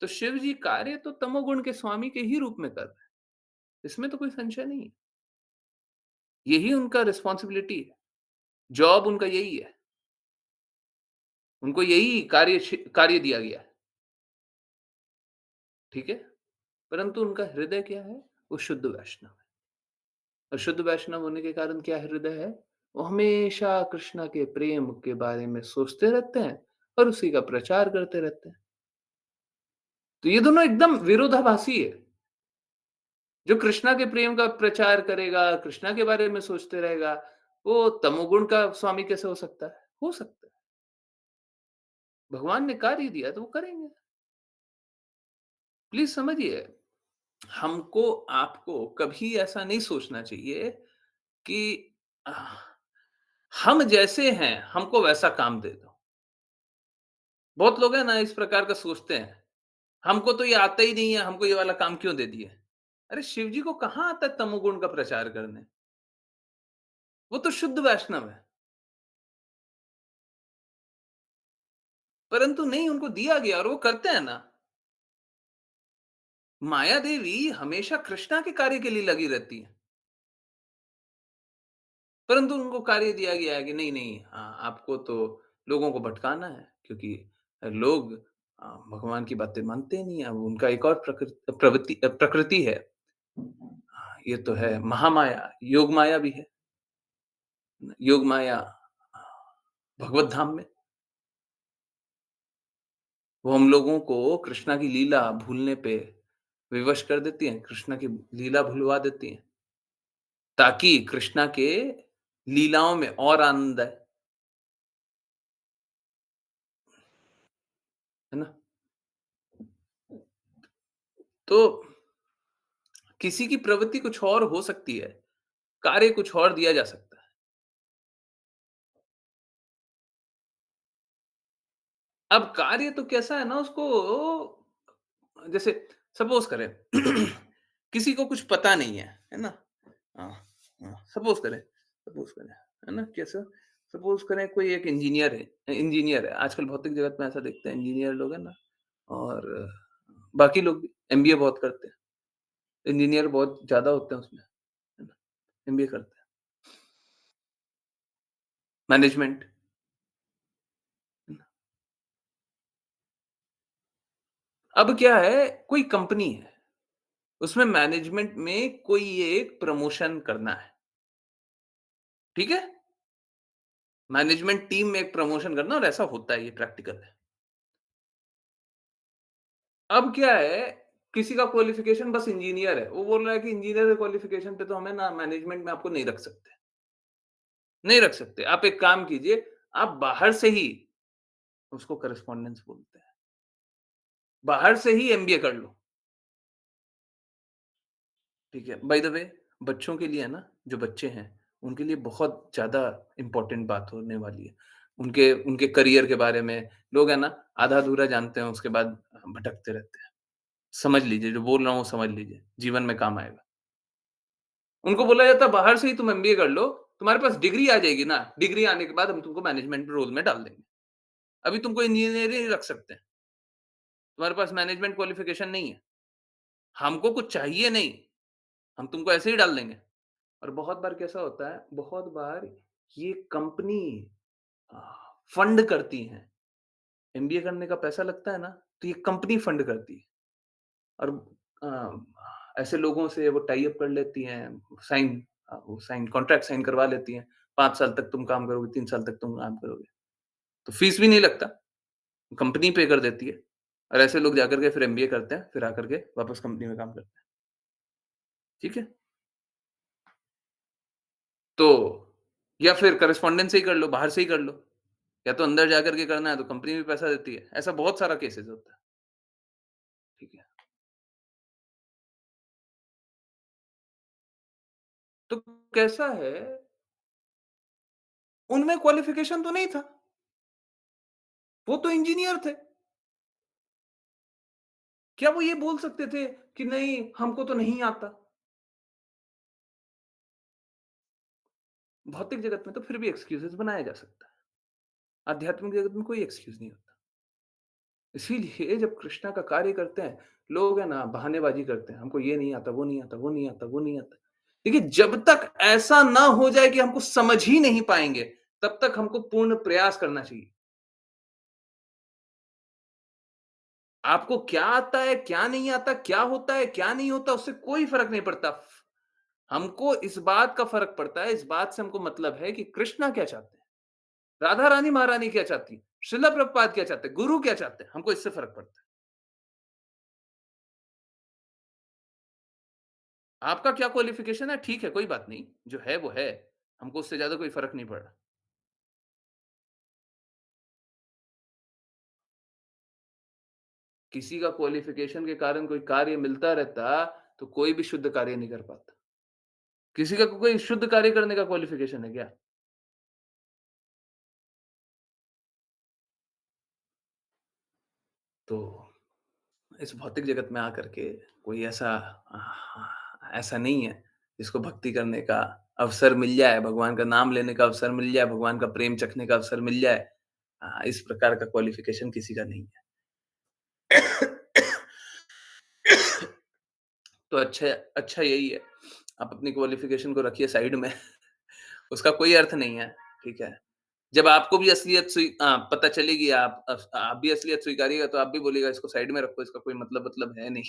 तो शिव जी कार्य तो तमोगुण के स्वामी के ही रूप में कर रहे हैं, इसमें तो कोई संशय नहीं है। यही उनका रिस्पॉन्सिबिलिटी है, जॉब उनका यही है, उनको यही कार्य दिया गया है, ठीक है? परंतु उनका हृदय क्या है? वो शुद्ध वैष्णव है। और शुद्ध वैष्णव होने के कारण क्या हृदय है? वो हमेशा कृष्ण के प्रेम के बारे में सोचते रहते हैं और उसी का प्रचार करते रहते हैं। तो ये दोनों एकदम विरोधाभासी है। जो कृष्णा के प्रेम का प्रचार करेगा, कृष्णा के बारे में सोचते रहेगा, वो तमोगुण का स्वामी कैसे हो सकता है? हो सकता है। भगवान ने कार्य दिया तो वो करेंगे। प्लीज़ समझिए, हमको, आपको कभी ऐसा नहीं सोचना चाहिए कि आह, हम जैसे हैं, हमको वैसा काम दे दो। बहुत लोग हैं ना इस प्रकार का सोचते हैं, हमको तो ये आता ही नहीं है, हमको ये वाला काम क्यों दे दिए? अरे शिव जी को कहाँ आता है तमोगुण का प्रचार करने? वो तो शुद्ध वैष्णव है। परंतु नहीं, उनको दिया गया और वो करते हैं ना। माया देवी हमेशा कृष्णा के कार्य के लिए लगी रहती है, परंतु उनको कार्य दिया गया है कि नहीं, नहीं, आपको तो लोगों को भटकाना है, क्योंकि लोग भगवान की बातें मानते नहीं है। अब उनका एक और प्रकृति है। ये तो है महामाया, योग माया भी है। योग माया भगवत धाम में वो हम लोगों को कृष्णा की लीला भूलने पे विवश कर देती हैं, कृष्णा की लीला भुलवा देती हैं, ताकि कृष्णा के लीलाओं में और आनंद आए, है ना? तो किसी की प्रवृत्ति कुछ और हो सकती है, कार्य कुछ और दिया जा सकता है। अब कार्य तो कैसा है ना उसको जैसे सपोज़ करें किसी को कुछ पता नहीं है ना? हाँ, हाँ, सपोज़ करें, है ना? कैसा? सपोज़ करें कोई एक इंजीनियर है, आजकल भौतिक जगत में ऐसा देखते हैं इंजीनियर लोग हैं ना और बाकी लोग भी एमबीए बहुत करते हैं, इंजीनियर बहुत ज़्यादा होते हैं उसमें, है ना? एमबीए करते हैं, मैनेजमेंट, है ना? अब क्या है, कोई कंपनी है, उसमें मैनेजमेंट में कोई एक प्रमोशन करना है, ठीक है? मैनेजमेंट टीम में एक प्रमोशन करना और ऐसा होता है, ये प्रैक्टिकल है। अब क्या है, किसी का क्वालिफ़िकेशन बस इंजीनियर है, वो बोल रहा है कि इंजीनियर के क्वालिफ़िकेशन पे तो हमें ना मैनेजमेंट में आपको नहीं रख सकते, नहीं रख सकते। आप एक काम कीजिए, आप बाहर से ही उसको कॉरेस्पॉन्डेंस बोलते हैं, बाहर से ही एमबीए कर लो, ठीक है? बाय द वे बच्चों के लिए है ना, जो बच्चे हैं, उनके लिए बहुत ज़्यादा इम्पोर्टेंट बात होने वाली है। उनके उनके करियर के बारे में लोग है ना, आधा-अधूरा जानते हैं, उसके बाद भटकते रहते हैं। समझ लीजिए, जो बोल रहा हूँ वो समझ लीजिए, जीवन में काम आएगा। उनको बोला जाता है बाहर से ही तुम एमबीए कर लो, तुम्हारे पास डिग्री आ जाएगी ना, डिग्री आने के बाद हम तुमको मैनेजमेंट रोल में डाल देंगे। अभी तुमको इंजीनियरिंग रख सकते हैं, तुम्हारे पास मैनेजमेंट क्वालिफिकेशन नहीं है, हमको कुछ चाहिए नहीं, हम तुमको ऐसे ही डाल देंगे। और बहुत बार कैसा होता है, बहुत बार ये कंपनी अ, फंड करती हैं, एमबीए करने का पैसा लगता है ना, तो ये कंपनी फंड करती है और ऐसे लोगों से वो टाई अप कर लेती हैं, वो साइन कॉन्ट्रैक्ट साइन करवा लेती हैं, 5 साल तक तुम काम करोगे, 3 साल तक तुम काम करोगे। तो फीस भी नहीं लगता, कंपनी पे कर देती है और ऐसे लोग जाकर के फिर एमबीए करते हैं, फिर आकर के वापस कंपनी में काम करते हैं, ठीक है? तो या फिर कॉरेस्पॉन्डेंस से ही कर लो, बाहर से ही कर लो, या तो अंदर जाकर के करना है तो कंपनी भी पैसा देती है, ऐसा बहुत सारा केसेज़ होता है, ठीक है? तो कैसा है, उनमें क्वालिफ़िकेशन तो नहीं था, वो तो इंजीनियर थे, क्या वो ये बोल सकते थे कि नहीं हमको तो नहीं आता? भौतिक जगत में तो फिर भी एक्सक्यूज़ेज़ बनाया जा सकता है, आध्यात्मिक जगत में कोई एक्सक्यूज़ नहीं होता। इसीलिए जब कृष्णा का कार्य करते हैं, लोग है ना बहानेबाज़ी करते हैं, हमको ये नहीं आता, वो नहीं आता, वो नहीं आता, वो नहीं आता। देखिए जब तक ऐसा ना हो जाए कि हमको समझ ही नहीं पाएँगे, तब तक हमको पूर्ण प्रयास करना चाहिए। आपको क्या आता है, क्या नहीं आता, क्या होता है, क्या नहीं होता, उससे कोई फ़र्क नहीं पड़ता। हमको इस बात का फ़र्क पड़ता है, इस बात से हमको मतलब है कि कृष्णा क्या चाहते हैं, राधा रानी महारानी क्या चाहती हैं, श्रील प्रभुपाद क्या चाहते हैं, गुरु क्या चाहते हैं, हमको इससे फ़र्क पड़ता है। आपका क्या क्वालिफ़िकेशन है, ठीक है, कोई बात नहीं, जो है वो है, हमको उससे ज़्यादा कोई फ़र्क नहीं पड़ रहा। किसी का क्वालिफ़िकेशन के कारण कोई कार्य मिलता रहता, तो कोई भी शुद्ध कार्य नहीं कर पाता। किसी का कोई शुद्ध कार्य करने का क्वालिफ़िकेशन है क्या? तो इस भौतिक जगत में आकर के कोई ऐसा नहीं है, जिसको भक्ति करने का अवसर मिल जाए, भगवान का नाम लेने का अवसर मिल जाए, भगवान का प्रेम चखने का अवसर मिल जाए। इस प्रकार का क्वालिफ़िकेशन किसी का नहीं है। तो अच्छा अच्छा यही है, आप अपनी क्वालिफ़िकेशन को रखिए साइड में, उसका कोई अर्थ नहीं है, ठीक है? जब आपको भी पता चलेगी, आप भी असलियत स्वीकारिएगा, तो आप भी बोलिएगा इसको साइड में रखो, इसका कोई मतलब है नहीं।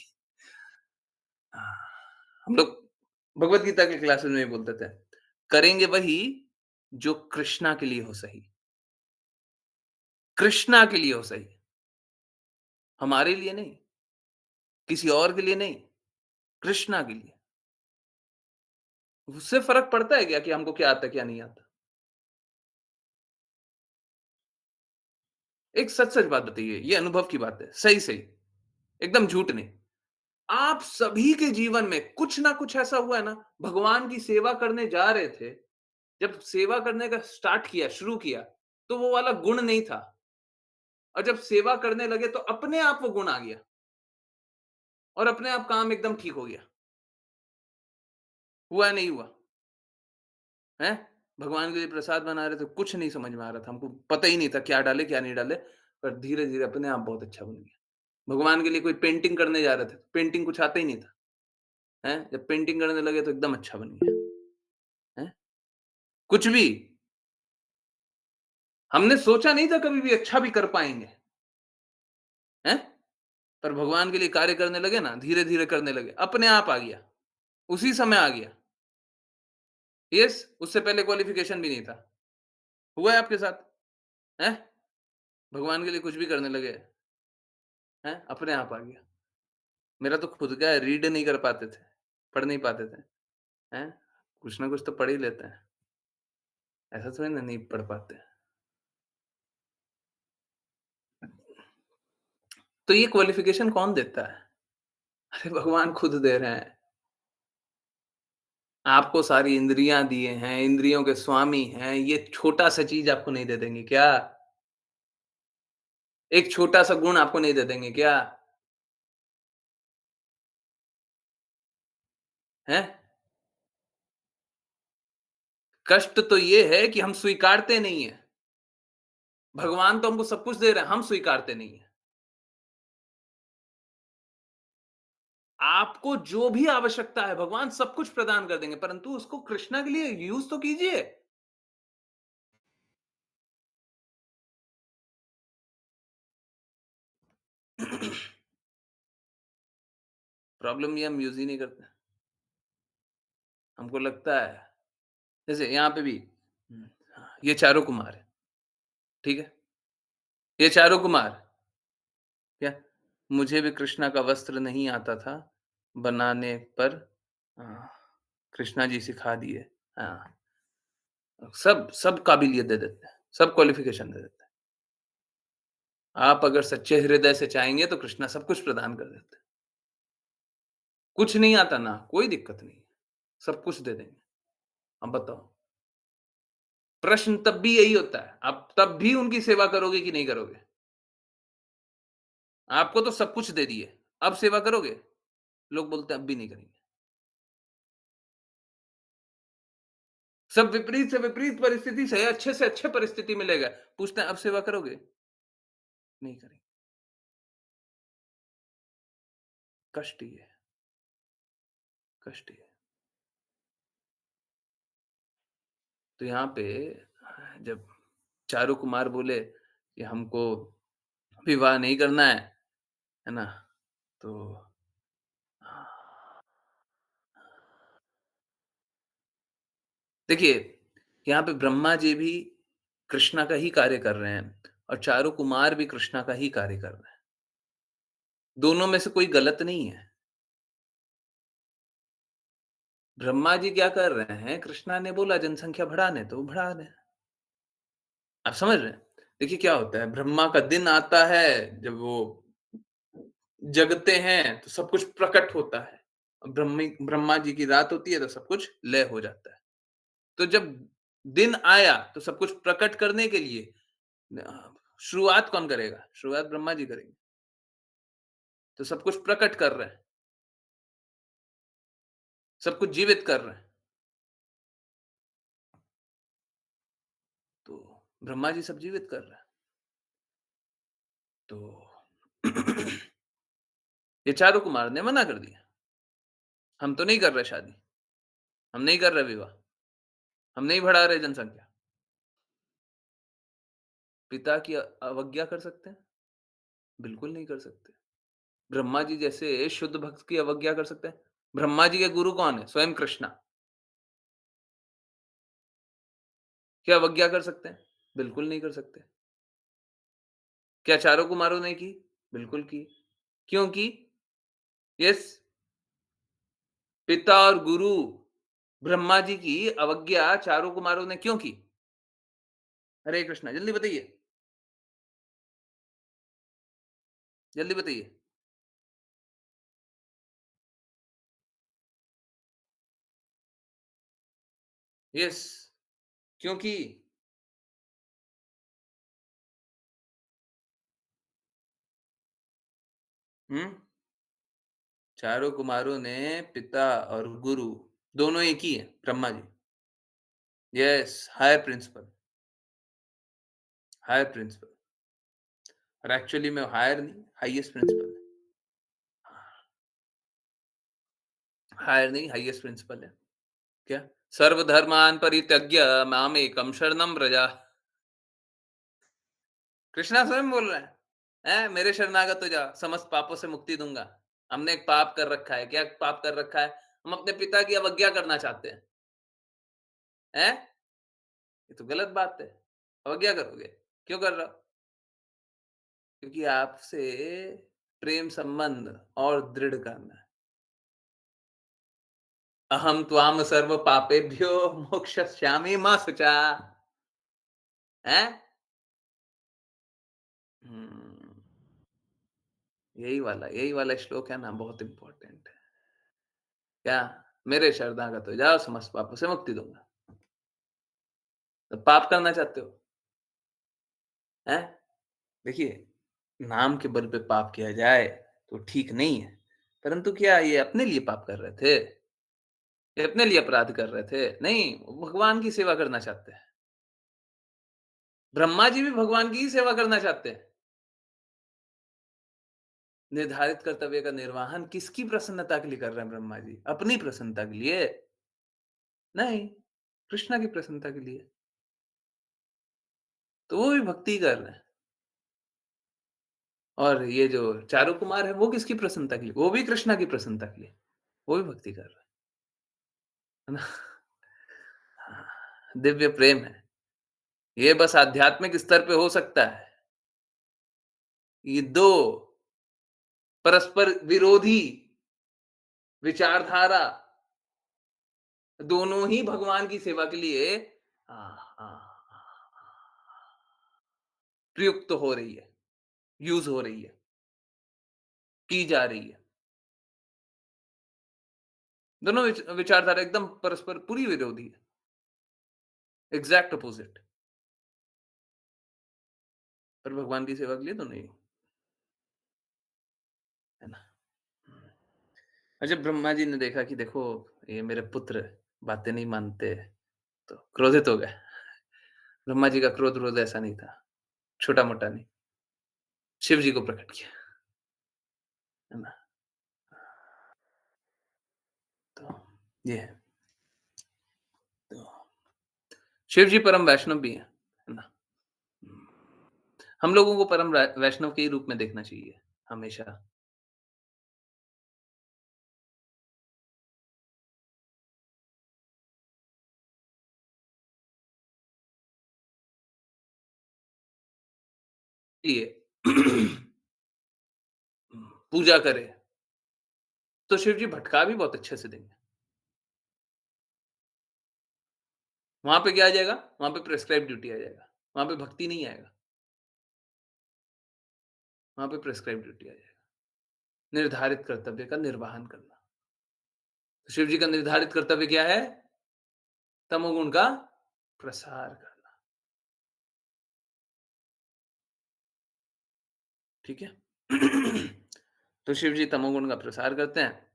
हाँ, हम लोग भगवत गीता के क्लासेस में भी बोलते थे, करेंगे वही जो कृष्णा के लिए हो सही, कृष्णा के लिए हो सही, हमारे लिए नहीं, किसी और के लिए नहीं, कृष्णा के लिए। उससे फ़र्क पड़ता है क्या कि हमको क्या आता है, क्या नहीं आता? एक सच-सच बात बताइए, ये अनुभव की बात है, सही-सही, एकदम झूठ नहीं। आप सभी के जीवन में कुछ ना कुछ ऐसा हुआ है ना, भगवान की सेवा करने जा रहे थे, जब सेवा करने का स्टार्ट किया, शुरू किया, तो वो वाला गुण नहीं था और जब सेवा करने लगे तो अपने आप वो गुण आ गया और अपने आप काम एकदम ठीक हो गया। हुआ नहीं हुआ? हैं? भगवान के लिए प्रसाद बना रहे थे, कुछ नहीं समझ में आ रहा था, हमको पता ही नहीं था क्या डालें, क्या नहीं डालें, पर धीरे-धीरे अपने आप बहुत अच्छा बन गया। भगवान के लिए कोई पेंटिंग करने जा रहे थे, पेंटिंग कुछ आता ही नहीं था, हैं? जब पेंटिंग करने लगे तो एकदम अच्छा बन गया, हैं? कुछ भी, हमने सोचा नहीं था कभी भी अच्छा भी कर पाएँगे, हैं? पर भगवान के लिए कार्य करने लगे ना, धीरे-धीरे करने लगे, अपने आप आ गया, उसी समय आ गया। यस, उससे पहले क्वालिफ़िकेशन भी नहीं था। हुआ है आपके साथ? हैं? भगवान के लिए कुछ भी करने लगे, हैं? अपने आप आ गया। मेरा तो खुद का है, रीड नहीं कर पाते थे, पढ़ नहीं पाते थे, हैं? कुछ ना कुछ तो पढ़ ही लेते हैं, ऐसा थोड़ी ना नहीं पढ़ पाते। तो ये क्वालिफ़िकेशन कौन देता है? अरे भगवान खुद दे रहे हैं। आपको सारी इंद्रियाँ दिए हैं, इंद्रियों के स्वामी हैं, ये छोटा-सा चीज़ आपको नहीं दे देंगे क्या? एक छोटा-सा गुण आपको नहीं दे देंगे क्या? हैं? कष्ट तो ये है कि हम स्वीकारते नहीं हैं। भगवान तो हमको सब कुछ दे रहे हैं, हम स्वीकारते नहीं हैं। आपको जो भी आवश्यकता है, भगवान सब कुछ प्रदान कर देंगे, परंतु उसको कृष्णा के लिए यूज़ तो कीजिए। प्रॉब्लम ये हम यूज़ ही नहीं करते। हमको लगता है जैसे यहाँ पे भी ये चारों कुमार हैं, ठीक है? ये चारों कुमार क्या मुझे भी कृष्णा का वस्त्र नहीं आता था बनाने पर कृष्णा जी सिखा दिए। हाँ, सब सब काबिलियत दे देते हैं, सब क्वालिफ़िकेशन दे देते हैं। आप अगर सच्चे हृदय से चाहेंगे तो कृष्णा सब कुछ प्रदान कर देते हैं। कुछ नहीं आता ना, कोई दिक्कत नहीं है, सब कुछ दे देंगे। अब बताओ, प्रश्न तब भी यही होता है, आप तब भी उनकी सेवा करोगे कि नहीं करोगे? आपको तो सब कुछ दे दिए, अब सेवा करोगे? लोग बोलते हैं अब भी नहीं करेंगे। सब विपरीत से विपरीत परिस्थिति से अच्छे परिस्थिति में ले गए, पूछते हैं अब सेवा करोगे? नहीं करेंगे, कष्ट ही है, कष्ट ही है। तो यहाँ पे जब चारू कुमार बोले कि हमको विवाह नहीं करना है ना? तो देखिए, यहाँ पे ब्रह्मा जी भी कृष्णा का ही कार्य कर रहे हैं और चारू कुमार भी कृष्णा का ही कार्य कर रहे हैं। दोनों में से कोई गलत नहीं है। ब्रह्मा जी क्या कर रहे हैं, कृष्णा ने बोला जनसंख्या बढ़ाने तो बढ़ा दें। आप समझ रहे हैं? देखिए क्या होता है, ब्रह्मा का दिन आता है, जब वो जगते हैं तो सब कुछ प्रकट होता है। ब्रह्मा जी की रात होती है तो सब कुछ लय हो जाता है। तो जब दिन आया तो सब कुछ प्रकट करने के लिए शुरुआत कौन करेगा? शुरुआत ब्रह्मा जी करेंगे। तो सब कुछ प्रकट कर रहे हैं, सब कुछ जीवित कर रहे हैं। तो ब्रह्मा जी सब जीवित कर रहे हैं। तो ये चारों कुमार ने मना कर दिया। हम तो नहीं कर रहे शादी, हम नहीं कर रहे विवाह, हम नहीं बढ़ा रहे जनसंख्या। पिता की अवज्ञा कर सकते हैं? बिल्कुल नहीं कर सकते। ब्रह्मा जी जैसे शुद्ध भक्त की अवज्ञा कर सकते हैं? ब्रह्मा जी के गुरु कौन है? स्वयं कृष्णा। क्या अवज्ञा कर सकते हैं? बिल्कुल नहीं कर सकते। क्या चारों कुमारों ने की? बिल्कुल की। क्यों की? यस, पिता और गुरु ब्रह्मा जी की अवज्ञा चारों कुमारों ने क्यों की? हरे कृष्णा, जल्दी बताइए, जल्दी बताइए। यस, क्योंकि हुँ, चारों कुमारों ने पिता और गुरु दोनों एक ही हैं, Brahma ji. Yes, higher principle, higher principle और एक्चुअली में हायर नहीं, हाईएस्ट प्रिंसिपल है। हायर नहीं, हाईएस्ट प्रिंसिपल है। क्या? सर्वधर्मान् परित्यज्य मामेकं शरणं व्रज। कृष्णा स्वयं बोल रहा है। हैं? मेरे शरणागत हो जा, समस्त पापों से मुक्ति दूँगा। हमने एक पाप कर रखा है। क्या पाप कर रखा है? हम अपने पिता की अवज्ञा करना चाहते हैं। हैं? ये तो गलत बात है। अवज्ञा करोगे? क्यों कर रहे हो? क्योंकि आपसे प्रेम संबंध और दृढ़ करना है। अहम त्वाम सर्व पापेभ्यो मोक्षयिष्यामि मा शुचा। हैं? हुँ, यही वाला श्लोक है ना बहुत इम्पोर्टेंट है। क्या? मेरे शरणागत हो जाओ, समस्त पापों से मुक्ति दूँगा। तो पाप करना चाहते हो, हैं? देखिए, नाम के बल पे पाप किया जाए, तो ठीक नहीं है। परंतु क्या ये अपने लिए पाप कर रहे थे? ये अपने लिए अपराध कर रहे थे? नहीं, वो भगवान की सेवा करना चाहते हैं। ब्रह्मा जी भी भगवान की ही सेवा करना चाहते हैं। निर्धारित कर्तव्य का निर्वहन किसकी प्रसन्नता के लिए कर रहे हैं ब्रह्मा जी? अपनी प्रसन्नता के लिए? नहीं, कृष्णा की प्रसन्नता के लिए। तो वो भी भक्ति कर रहे हैं। और ये जो चारू कुमार है, वो किसकी प्रसन्नता के लिए? वो भी कृष्णा की प्रसन्नता के लिए। वो भी भक्ति कर रहा है ना? हाँ, दिव्य प्रेम है। ये बस आध्यात्मिक स्तर पे हो सकता है। ये 2 परस्पर विरोधी विचारधारा दोनों ही भगवान की सेवा के लिए हाँ, हाँ, प्रयुक्त हो रही है, यूज़ हो रही है, की जा रही है। दोनों विचारधारा एकदम परस्पर पूरी विरोधी है, एग्ज़ैक्ट अपोज़िट। पर भगवान की सेवा के लिए दोनों ही, है ना? और जब ब्रह्मा जी ने देखा कि देखो ये मेरे पुत्र बातें नहीं मानते, तो क्रोधित हो गए। ब्रह्मा जी का क्रोध ऐसा नहीं था, छोटा-मोटा नहीं, शिव जी को प्रकट किया, है ना? तो ये है। तो शिव जी परम वैष्णव भी हैं, है ना? हम लोगों को परम वैष्णव के ही रूप में देखना चाहिए, हमेशा। लिए पूजा करें, तो शिव जी भटका भी बहुत अच्छे से देंगे। वहाँ पे क्या आ जाएगा? वहाँ पे प्रिस्क्राइब्ड ड्यूटी आ जाएगा। वहाँ पे भक्ति नहीं आएगा, वहाँ पे प्रिस्क्राइब्ड ड्यूटी आ जाएगा। निर्धारित कर्तव्य का निर्वहन करना। तो शिव जी का निर्धारित कर्तव्य क्या है? तमोगुण का प्रसार करना, ठीक है? तो शिव जी तमोगुण का प्रसार करते हैं।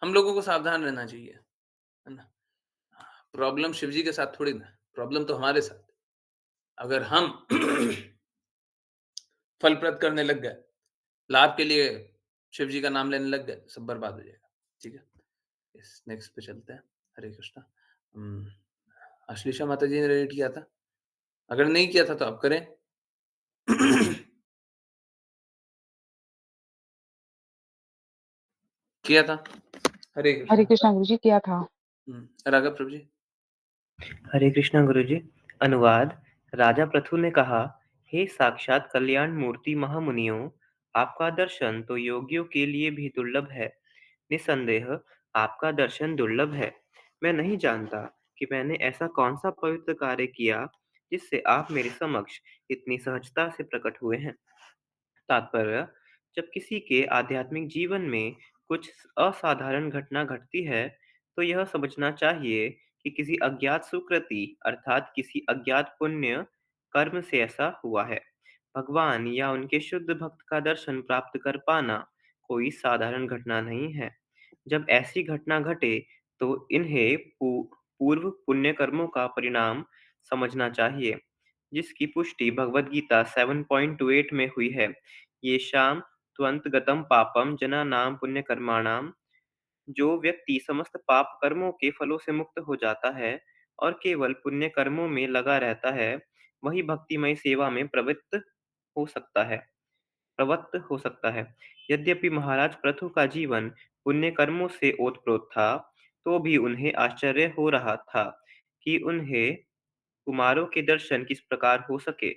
हम लोगों को सावधान रहना चाहिए, है ना? प्रॉब्लम शिव जी के साथ थोड़ी ना है, प्रॉब्लम तो हमारे साथ है। अगर हम फलप्रद करने लग गए, लाभ के लिए शिव जी का नाम लेने लग गए, सब बर्बाद हो जाएगा, ठीक है? यस, नेक्स्ट पे चलते हैं। हरे कृष्णा। अश्लीषा माता जी ने रेड किया था? अगर नहीं किया था तो आप करें। किया था? हरे हरे कृष्णा। कृष्णा गुरुजी किया था। राघव प्रभु जी। हरे कृष्णा गुरुजी। अनुवाद। राजा पृथु ने कहा, हे साक्षात कल्याण मूर्ति महामुनियों, आपका दर्शन तो योगियों के लिए भी दुर्लभ है। निसंदेह आपका दर्शन दुर्लभ है। मैं नहीं जानता कि मैंने ऐसा कौन सा पवित्र कार्य किया जिससे आप मेरे समक्ष इतनी सहजता से प्रकट हुए हैं। तात्पर्य, जब किसी के आध्यात्मिक जीवन में कुछ असाधारण घटना घटती है, तो यह समझना चाहिए कि किसी अज्ञात सुकृति अर्थात किसी अज्ञात पुण्य कर्म से ऐसा हुआ है। भगवान या उनके शुद्ध भक्त का दर्शन प्राप्त कर पाना कोई साधारण घटना नहीं है। जब ऐसी घटना घटे तो इन्हें पूर्व पुण्य कर्मों का परिणाम समझना चाहिए, जिसकी पुष्टि भगवद गीता 7.28 में हुई है। येषां त्वन्तगतं पापं जनानां पुण्यकर्मणां। जो व्यक्ति समस्त पाप कर्मों के फलों से मुक्त हो जाता है और केवल पुण्य कर्मों में लगा रहता है, वही भक्तिमय सेवा में हो सकता है प्रवृत्त हो सकता है। यद्यपि महाराज पृथु का जीवन पुण्य कर्मों से ओतप्रोत था, तो भी उन्हें आश्चर्य हो रहा था कि उन्हें कुमारों के दर्शन किस प्रकार हो सके।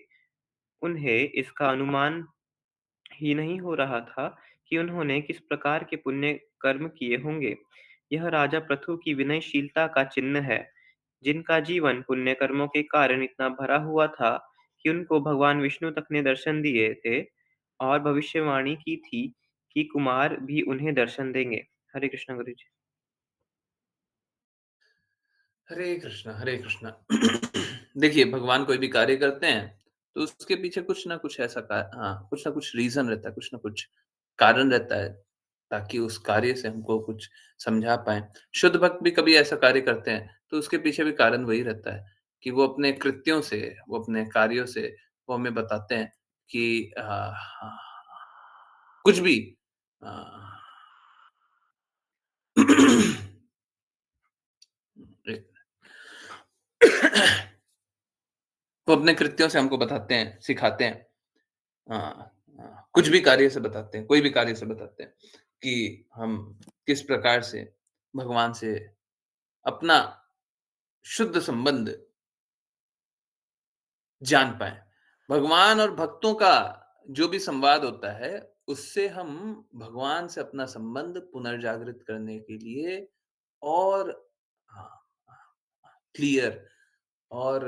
उन्हें इसका अनुमान ही नहीं हो रहा था कि उन्होंने किस प्रकार के पुण्य कर्म किए होंगे। यह राजा पृथु की विनयशीलता का चिन्ह है, जिनका जीवन पुण्य कर्मों के कारण इतना भरा हुआ था कि उनको भगवान विष्णु तक ने दर्शन दिए थे और भविष्यवाणी की थी कि कुमार भी उन्हें दर्शन देंगे। हरे कृष्ण गुरु जी। हरे कृष्णा, हरे कृष्णा। देखिए, भगवान कोई भी कार्य करते हैं, तो उसके पीछे कुछ ना कुछ ऐसा कुछ ना कुछ रीज़न रहता है, कुछ ना कुछ कारण रहता है, ताकि उस कार्य से हमको कुछ समझा पाएँ। शुद्ध भक्त भी कभी ऐसा कार्य करते हैं, तो उसके पीछे भी कारण वही रहता है कि वो अपने कृत्यों से, वो अपने कार्यों से, वो हमें बताते हैं कि कुछ भी अ, एक वो अपने कृत्यों से हमको बताते हैं, सिखाते हैं। कुछ भी कार्य से बताते हैं, कोई भी कार्य से बताते हैं कि हम किस प्रकार से भगवान से अपना शुद्ध संबंध जान पाएँ। भगवान और भक्तों का जो भी संवाद होता है, उससे हम भगवान से अपना संबंध पुनर्जागृत करने के लिए और हाँ, क्लियर और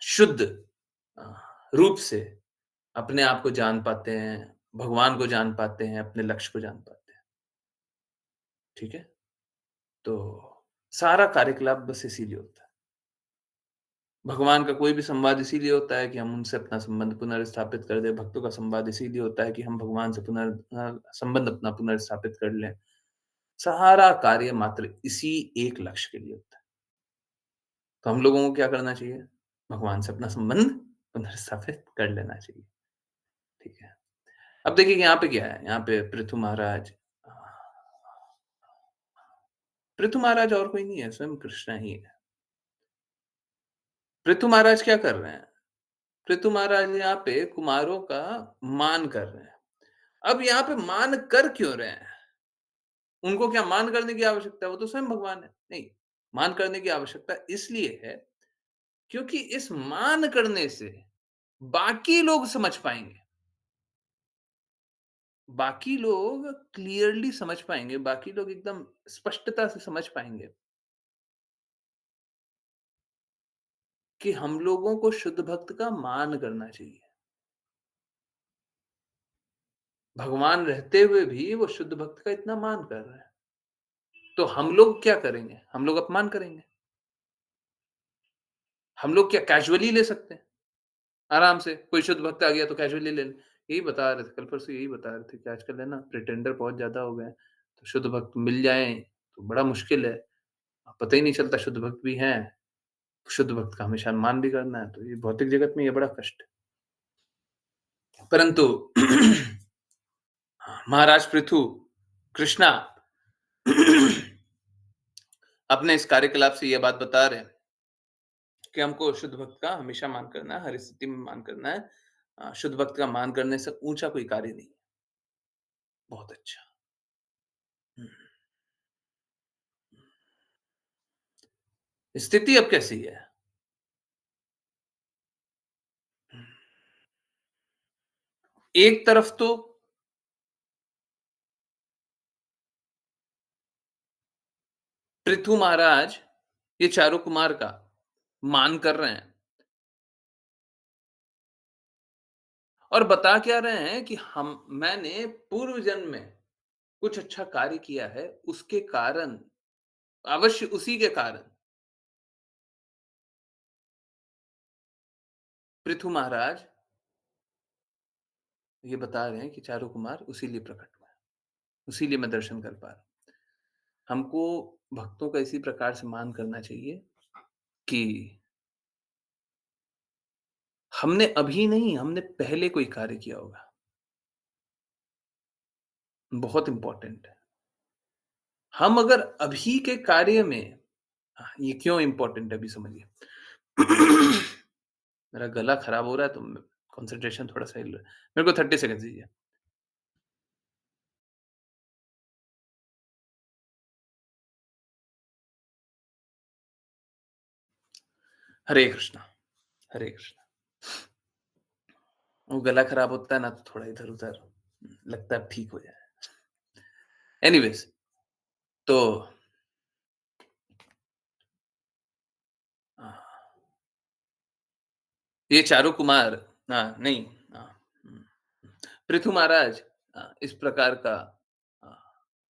शुद्ध अ, रूप से अपने आप को जान पाते हैं, भगवान को जान पाते हैं, अपने लक्ष्य को जान पाते हैं। ठीक है? तो सारा कार्यकलाप बस इसीलिए होता है। भगवान का कोई भी संवाद इसीलिए होता है कि हम उनसे अपना संबंध पुनर्स्थापित कर दें। भक्तों का संवाद इसीलिए होता है कि हम भगवान से संबंध अपना पुनर्स्थापित कर लें। सारा कार्य मात्र इसी एक लक्ष्य के लिए होता है। तो हम लोगों को क्या करना चाहिए? भगवान से अपना संबंध पुनर्स्थापित कर लेना चाहिए। ठीक है? अब देखिए यहाँ पे क्या है? यहाँ पे पृथु महाराज पृथु महाराज और कोई नहीं है, स्वयं कृष्ण ही है। पृथु महाराज क्या कर रहे हैं? पृथु महाराज यहाँ पे कुमारों का मान कर रहे हैं। अब यहाँ पे मान कर क्यों रहे हैं? उनको क्या मान करने की आवश्यकता है? वो तो स्वयं भगवान है। नहीं, मान करने की आवश्यकता इसलिए है, क्योंकि इस मान करने से बाकी लोग समझ पाएँगे। बाकी लोग क्लियरली समझ पाएँगे, बाकी लोग एकदम स्पष्टता से समझ पाएँगे कि हम लोगों को शुद्ध भक्त का मान करना चाहिए। भगवान रहते हुए भी वो शुद्ध भक्त का इतना मान कर रहे हैं। तो हम लोग क्या करेंगे? हम लोग अपमान करेंगे। हम लोग क्या कैजुअली ले सकते हैं? आराम से कोई शुद्ध भक्त आ गया तो कैजुअली ले लें। यही बता रहे थे, कल परसों यही बता रहे थे कि आजकल है ना प्रिटेंडर बहुत ज़्यादा हो गए हैं। तो शुद्ध भक्त मिल जाएँ तो बड़ा मुश्किल है। पता ही नहीं चलता शुद्ध भक्त भी हैं। शुद्ध भक्त का हमेशा मान भी करना है। तो ये भौतिक जगत में ये बड़ा कष्ट है। परंतु महाराज पृथु, कृष्णा अपने इस कार्यकलाप से ये बात बता रहे हैं कि हमको शुद्ध भक्त का हमेशा मान करना है, हर स्थिति में मान करना है। शुद्ध भक्त का मान करने से ऊँचा कोई कार्य नहीं है। बहुत अच्छा। हुँ। स्थिति अब कैसी है? एक तरफ तो पृथु महाराज ये चारों कुमार का मान कर रहे हैं और बता क्या रहे हैं कि हम मैंने पूर्व जन्म में कुछ अच्छा कार्य किया है, उसके कारण अवश्य उसी के कारण पृथु महाराज ये बता रहे हैं कि चारों कुमार उसी लिए प्रकट हुए हैं, उसी लिए मैं दर्शन कर पा रहा हूँ। हमको भक्तों का इसी प्रकार से मान करना चाहिए कि हमने अभी नहीं, हमने पहले कोई कार्य किया होगा। बहुत इम्पोर्टेंट है। हम अगर अभी के कार्य में ये क्यों इम्पोर्टेंट है अभी समझिए। मेरा गला खराब हो रहा है तो कंसंट्रेशन थोड़ा-सा हिल रहा है। मेरे को 30 सेकंड्स दीजिए। हरे कृष्णा, हरे कृष्णा। वो गला खराब होता है ना तो थोड़ा इधर-उधर लगता है अब ठीक हो जाए। एनीवेज़ तो अ, ये चारों कुमार नहीं हुँ, पृथु महाराज इस प्रकार का अ,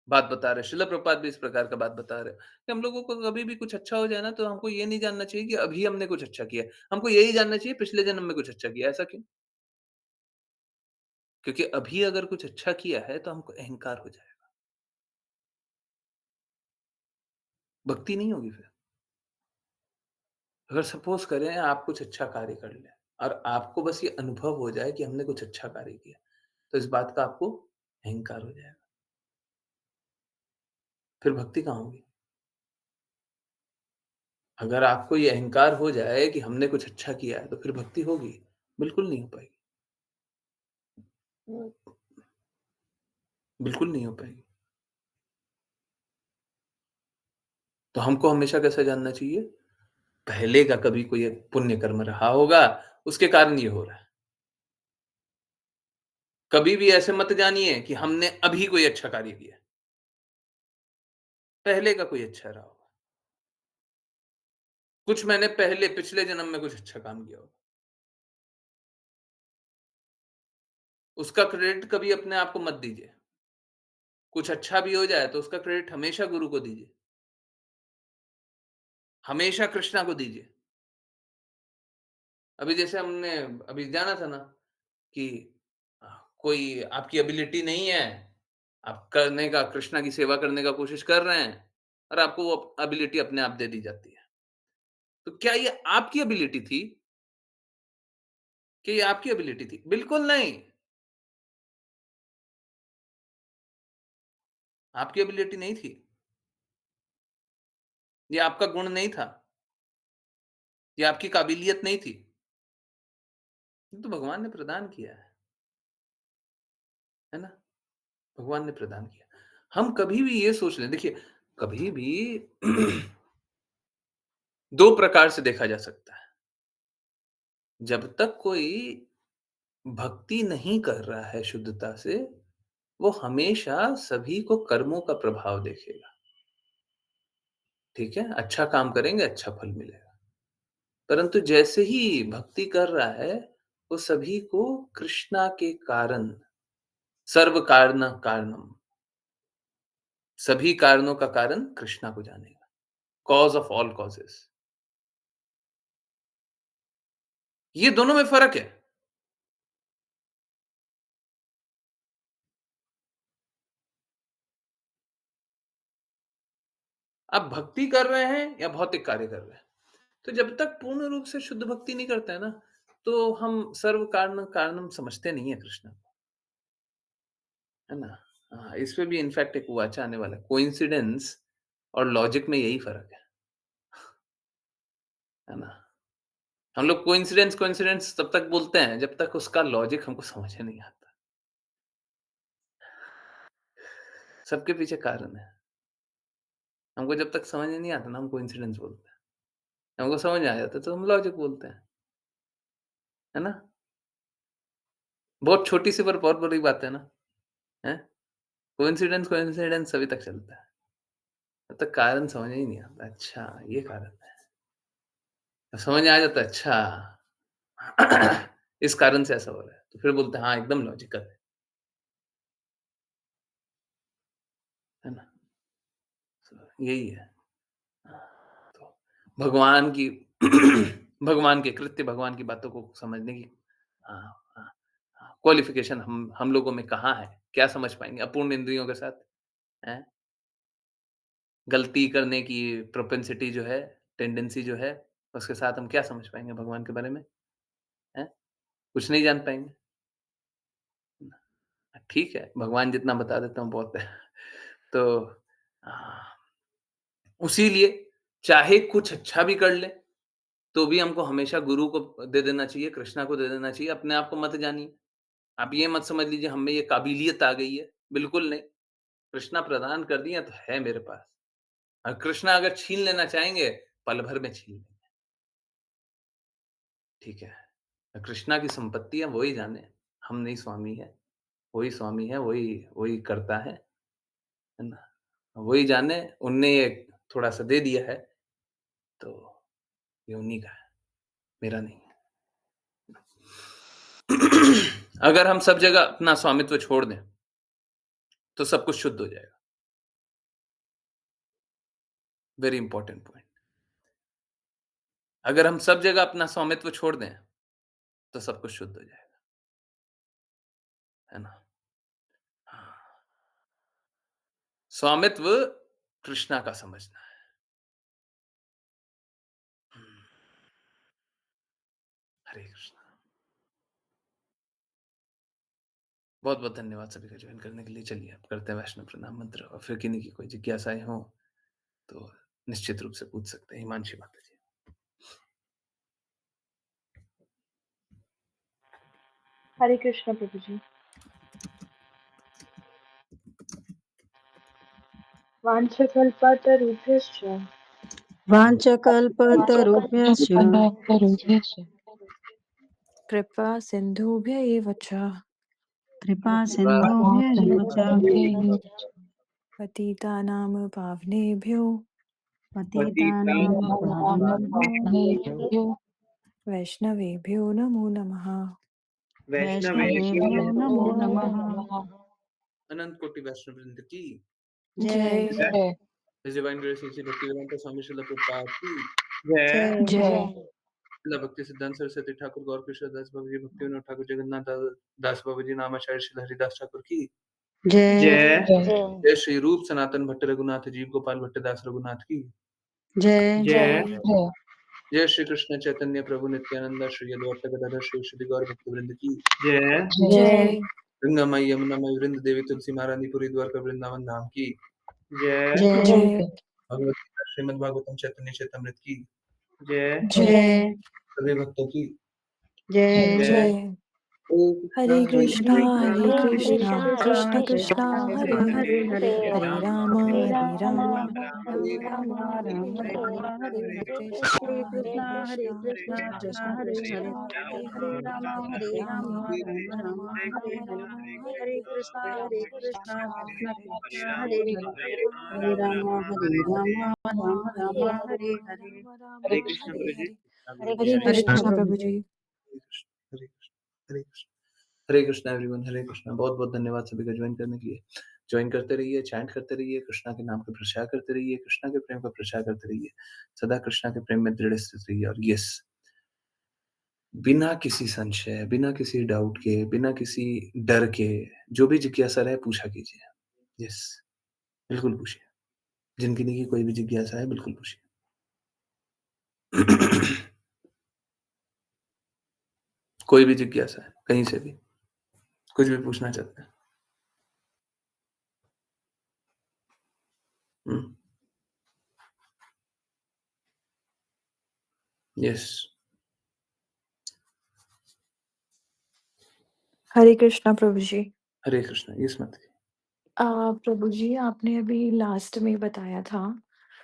बात बता रहे हैं। श्रील प्रभुपाद भी इस प्रकार का बात बता रहे हैं कि हम लोगों को कभी भी कुछ अच्छा हो जाए ना तो हमको ये नहीं जानना चाहिए कि अभी हमने कुछ अच्छा किया है। हमको यही जानना चाहिए पिछले जन्म में कुछ अच्छा किया है। ऐसा क्यों? क्योंकि अभी अगर कुछ अच्छा किया है तो हमको अहंकार हो जाएगा। भक्ति नहीं होगी फिर। अगर सपोज़ करें आप कुछ अच्छा कार्य कर लें और आपको बस ये अनुभव हो जाए कि हमने कुछ अच्छा कार्य किया, तो इस बात का आपको अहंकार हो जाएगा। फिर भक्ति कहाँ होगी? अगर आपको ये अहंकार हो जाए कि हमने कुछ अच्छा किया है, तो फिर भक्ति होगी? बिल्कुल नहीं हो पाएगी। बिल्कुल नहीं हो पाएगी। तो हमको हमेशा कैसा जानना चाहिए? पहले का कभी कोई एक पुण्य कर्म रहा होगा, उसके कारण ये हो रहा है। कभी भी ऐसे मत जानिए कि हमने अभी कोई अच्छा कार्य किया है। पहले का कोई अच्छा रहा होगा। कुछ मैंने पहले पिछले जन्म में कुछ अच्छा काम किया होगा। उसका क्रेडिट कभी अपने आप को मत दीजिए। कुछ अच्छा भी हो जाए तो उसका क्रेडिट हमेशा गुरु को दीजिए। हमेशा कृष्णा को दीजिए। अभी जैसे हमने अभी जाना था ना कि अ, कोई आपकी एबिलिटी नहीं है, आप करने का कृष्णा की सेवा करने का कोशिश कर रहे हैं और आपको वो एबिलिटी अपने आप दे दी जाती है। तो क्या ये आपकी एबिलिटी थी? क्या ये आपकी एबिलिटी थी? बिल्कुल नहीं, आपकी एबिलिटी नहीं थी। ये आपका गुण नहीं था, ये आपकी काबिलियत नहीं थी। ये तो भगवान ने प्रदान किया है ना? भगवान ने प्रदान किया। हम कभी भी ये सोच लें देखिए, कभी भी 2 प्रकार से देखा जा सकता है। जब तक कोई भक्ति नहीं कर रहा है शुद्धता से, वो हमेशा सभी को कर्मों का प्रभाव देखेगा। ठीक है? अच्छा काम करेंगे, अच्छा फल मिलेगा। परंतु जैसे ही भक्ति कर रहा है, वो सभी को कृष्णा के कारण, सर्व कारण कारणम, सभी कारणों का कारण कृष्णा को जानेगा। Cause of all causes. ये दोनों में फ़र्क है। आप भक्ति कर रहे हैं या भौतिक कार्य कर रहे हैं। तो जब तक पूर्ण रूप से शुद्ध भक्ति नहीं करते हैं ना, तो हम सर्व कारण कारणम समझते नहीं है कृष्ण को, है ना? हाँ, इसमें भी इनफैक्ट एक वाचा आने वाला है। कोइंसिडेंस और लॉजिक में यही फ़र्क है ना? हम लोग कोइंसिडेंस कोइंसिडेंस तब तक बोलते हैं जब तक उसका लॉजिक हमको समझ में नहीं आता। सबके पीछे कारण है। हमको जब तक समझ में नहीं आता ना हम कोइंसिडेंस बोलते हैं। हमको समझ में आ जाता है तो हम लॉजिक बोलते है ना? बहुत छोटी-सी पर बहुत बड़ी बात है ना, हैं? कोइंसिडेंस कोइंसिडेंस अभी तक चलता है। तब तक कारण समझ ही नहीं आता। अच्छा, ये कारण है। जब समझ में आ जाता है अच्छा इस कारण से ऐसा हो रहा है। तो फिर बोलते हैं हाँ, एकदम लॉजिकल है ना? यही है। भगवान की भगवान के कृत्य, भगवान की बातों को समझने की हाँ, हाँ, हाँ, क्वालिफ़िकेशन हम लोगों में कहाँ है? क्या समझ पाएँगे अपूर्ण इंद्रियों के साथ, हैं? गलती करने की प्रोपेंसिटी जो है, टेंडेंसी जो है, उसके साथ हम क्या समझ पाएँगे भगवान के बारे में? हैं? कुछ नहीं जान पाएँगे। ठीक है, भगवान जितना बता देता हूँ बहुत है। तो अ, उसीलिए चाहे कुछ अच्छा भी कर लें, तो भी हमको हमेशा गुरु को दे देना चाहिए, कृष्णा को दे देना चाहिए, अपने आप को मत जानिए। आप ये मत समझ लीजिए हम में ये काबिलियत आ गई है, बिल्कुल नहीं। कृष्णा प्रदान कर दिए तो है मेरे पास और कृष्णा अगर छीन लेना चाहेंगे, पल भर में छीन लेंगे, ठीक है। कृष्णा की संपत्ति है, वो ही जाने, हम नहीं स्वामी हैं। वही स्वामी है, वही वही करता है ना? वही जाने, उनने ये थोड़ा-सा दे दिया है, तो ये उन्हीं का है, मेरा नहीं है। अगर हम सब जगह अपना स्वामित्व छोड़ दें, तो सब कुछ शुद्ध हो जाएगा। Very important point. अगर हम सब जगह अपना स्वामित्व छोड़ दें, तो सब कुछ शुद्ध हो जाएगा, है ना? हाँ, स्वामित्व कृष्णा का समझना है। हुँ, हरे कृष्णा। बहुत-बहुत धन्यवाद सभी का जॉइन करने के लिए। चलिए अब करते हैं वैष्णव प्रणाम मंत्र और फिर किन्हीं की कोई जिज्ञासाएँ हों, तो निश्चित रूप से पूछ सकते हैं। हिमांशी माता जी। हरे कृष्ण प्रभु जी। वाञ्छकल्पतरुभ्यश्च वाञ्छकल्पतरुभ्यश्च कृपा सिन्धुभ्य एव च कृपासिन्धुभ्य एव च पतितानां पावनेभ्यो पतितानां पावनेभ्यो वैष्णवेभ्यो नमो नमः। वैष्णवेभ्यो नमो नमः। अनंत कोटि वैष्णव वृंद की जय जय His Divine Grace Shri Bhaktivedanta स्वामी श्रील प्रभुपाद की जय। जय जय श्रील भक्ति सिद्धांत सरस्वती ठाकुर गौर कृष्ण दास बाबू जी भक्ति विनोद ठाकुर जगन्नाथ दास बाबू जी नामाचार्य श्री हरिदास ठाकुर की जय जय। जय श्री रूप सनातन भट्ट रघुनाथ जीव गोपाल भट्टदास रघुनाथ की जय जय। जय जय श्री कृष्ण चैतन्य प्रभु नित्यानंद श्री अद्वैत गदाधर श्री श्री गौर भक्त वृंद की जय। जय गंगामयी यमुनामयी वृंद देवी तुलसी महारानी पुरी द्वारका वृंदावन धाम की जय। जय जय भगवत गीता श्रीमद् भागवतम चैतन्य चैतामृत की जय। जय जय सभी भक्तों की जय जय। जय ओम कृष्णा हरे हरे कृष्णा हरे कृष्णा कृष्णा कृष्ण कृष्ण कृष्णा कृष्ण हरे हरे हरे हरे हरे राम हरे हरे राम राम राम राम राम राम हरे राम हरे हरे हरे हरे कृष्णा हरे हरे कृष्णा कृष्णा कृष्णा कृष्ण हरे कृष्णा हरे हरे हरे हरे राम हरे राम राम राम राम हरे राम हरे राम हरे हरे कृष्णा हरे कृष्ण कृष्णा हरे कृष्ण कृष्णा हरे हरे हरे हरे राम राम हरे राम हरे हरे हरे राम राम हरे कृष्ण हरे गुरु जी हरे हरे हरे हरे कृष्णा कृष्ण प्रभु प्रभु जी। कृष्ण हरे कृष्ण हरे कृष्ण एवरीवन। हरे कृष्णा। बहुत बहुत धन्यवाद सभी का ज्वाइन करने के लिए। ज्वाइन करते रहिए, चैंट करते रहिए, कृष्णा के नाम का प्रचार करते रहिए, कृष्णा के प्रेम का प्रचार करते रहिए, सदा कृष्णा के प्रेम में दृढ़ स्थित रहिए। और यस, बिना किसी संशय, बिना किसी डाउट के, बिना किसी डर के, जो भी जिज्ञासा रहे पूछा कीजिए। यस, बिल्कुल पूछिए। जिनकी नहीं की कोई भी जिज्ञासा है बिल्कुल पूछिए। कोई भी जिज्ञासा है, कहीं से भी, कुछ भी पूछना चाहते हैं। हुँ, यस। हरे कृष्णा प्रभु जी। हरे कृष्णा। यस माता जी। प्रभु जी आपने अभी लास्ट में बताया था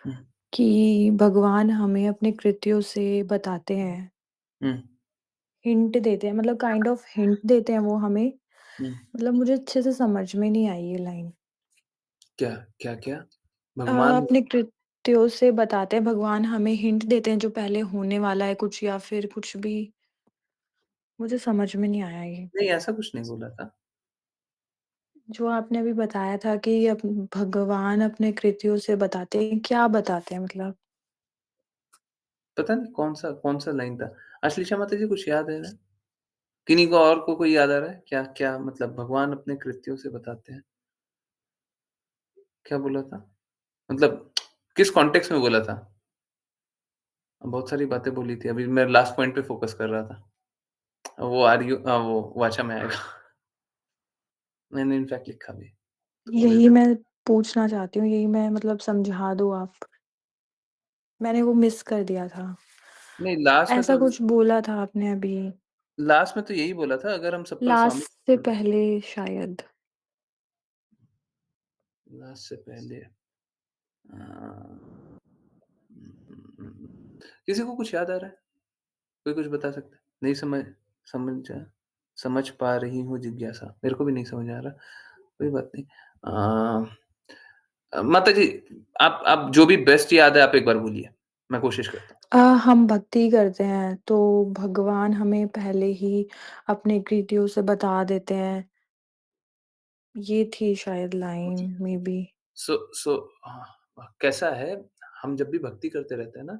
हुँ, कि भगवान हमें अपने कृत्यों से बताते हैं, हुँ, हिंट देते हैं मतलब काइंड ऑफ हिंट देते हैं वो हमें। हुँ। मतलब मुझे अच्छे से समझ में नहीं आई ये लाइन। क्या, क्या? भगवान अपने कृत्यों से बताते हैं भगवान हमें हिंट देते हैं जो पहले होने वाला है कुछ या फिर कुछ भी, मुझे समझ में नहीं आया ये। नहीं ऐसा कुछ नहीं बोला था। जो आपने अभी बताया था कि भगवान अपने कृत्यों से बताते हैं, क्या बताते हैं मतलब? पता नहीं कौन-सा लाइन था। अश्लीषा माता जी कुछ याद है ना? किन्हीं को और को कोई याद आ रहा है? क्या मतलब भगवान अपने कृत्यों से बताते हैं? क्या बोला था? मतलब किस कॉन्टेक्स्ट में बोला था? बहुत सारी बातें बोली थी, अभी मैं लास्ट पॉइंट पे फ़ोकस कर रहा था। वो वाचा में आएगा। मैंने इनफैक्ट लिखा भी। तो यही मैं पूछना चाहती हूँ, यही मैं मतलब समझा दो आप। मैंने वो मिस कर दिया था। नहीं ऐसा कुछ बोला था आपने अभी, लास्ट में तो यही बोला था अगर हम सब पर स्वामी लास्ट से पहले शायद। लास्ट से पहले किसी को कुछ याद आ रहा है? कोई कुछ बता सकता है? नहीं समझ समझ पा रही हूँ जिज्ञासा। मेरे को भी नहीं समझ आ रहा। कोई बात नहीं। माता जी आप जो भी बेस्ट याद है आप एक बार बोलिए। मैं कोशिश करता हूँ। हम भक्ति करते हैं, तो भगवान हमें पहले ही अपने कृत्यों से बता देते हैं। ये थी शायद लाइन मे बी। सो कैसा है हम जब भी भक्ति करते रहते हैं ना,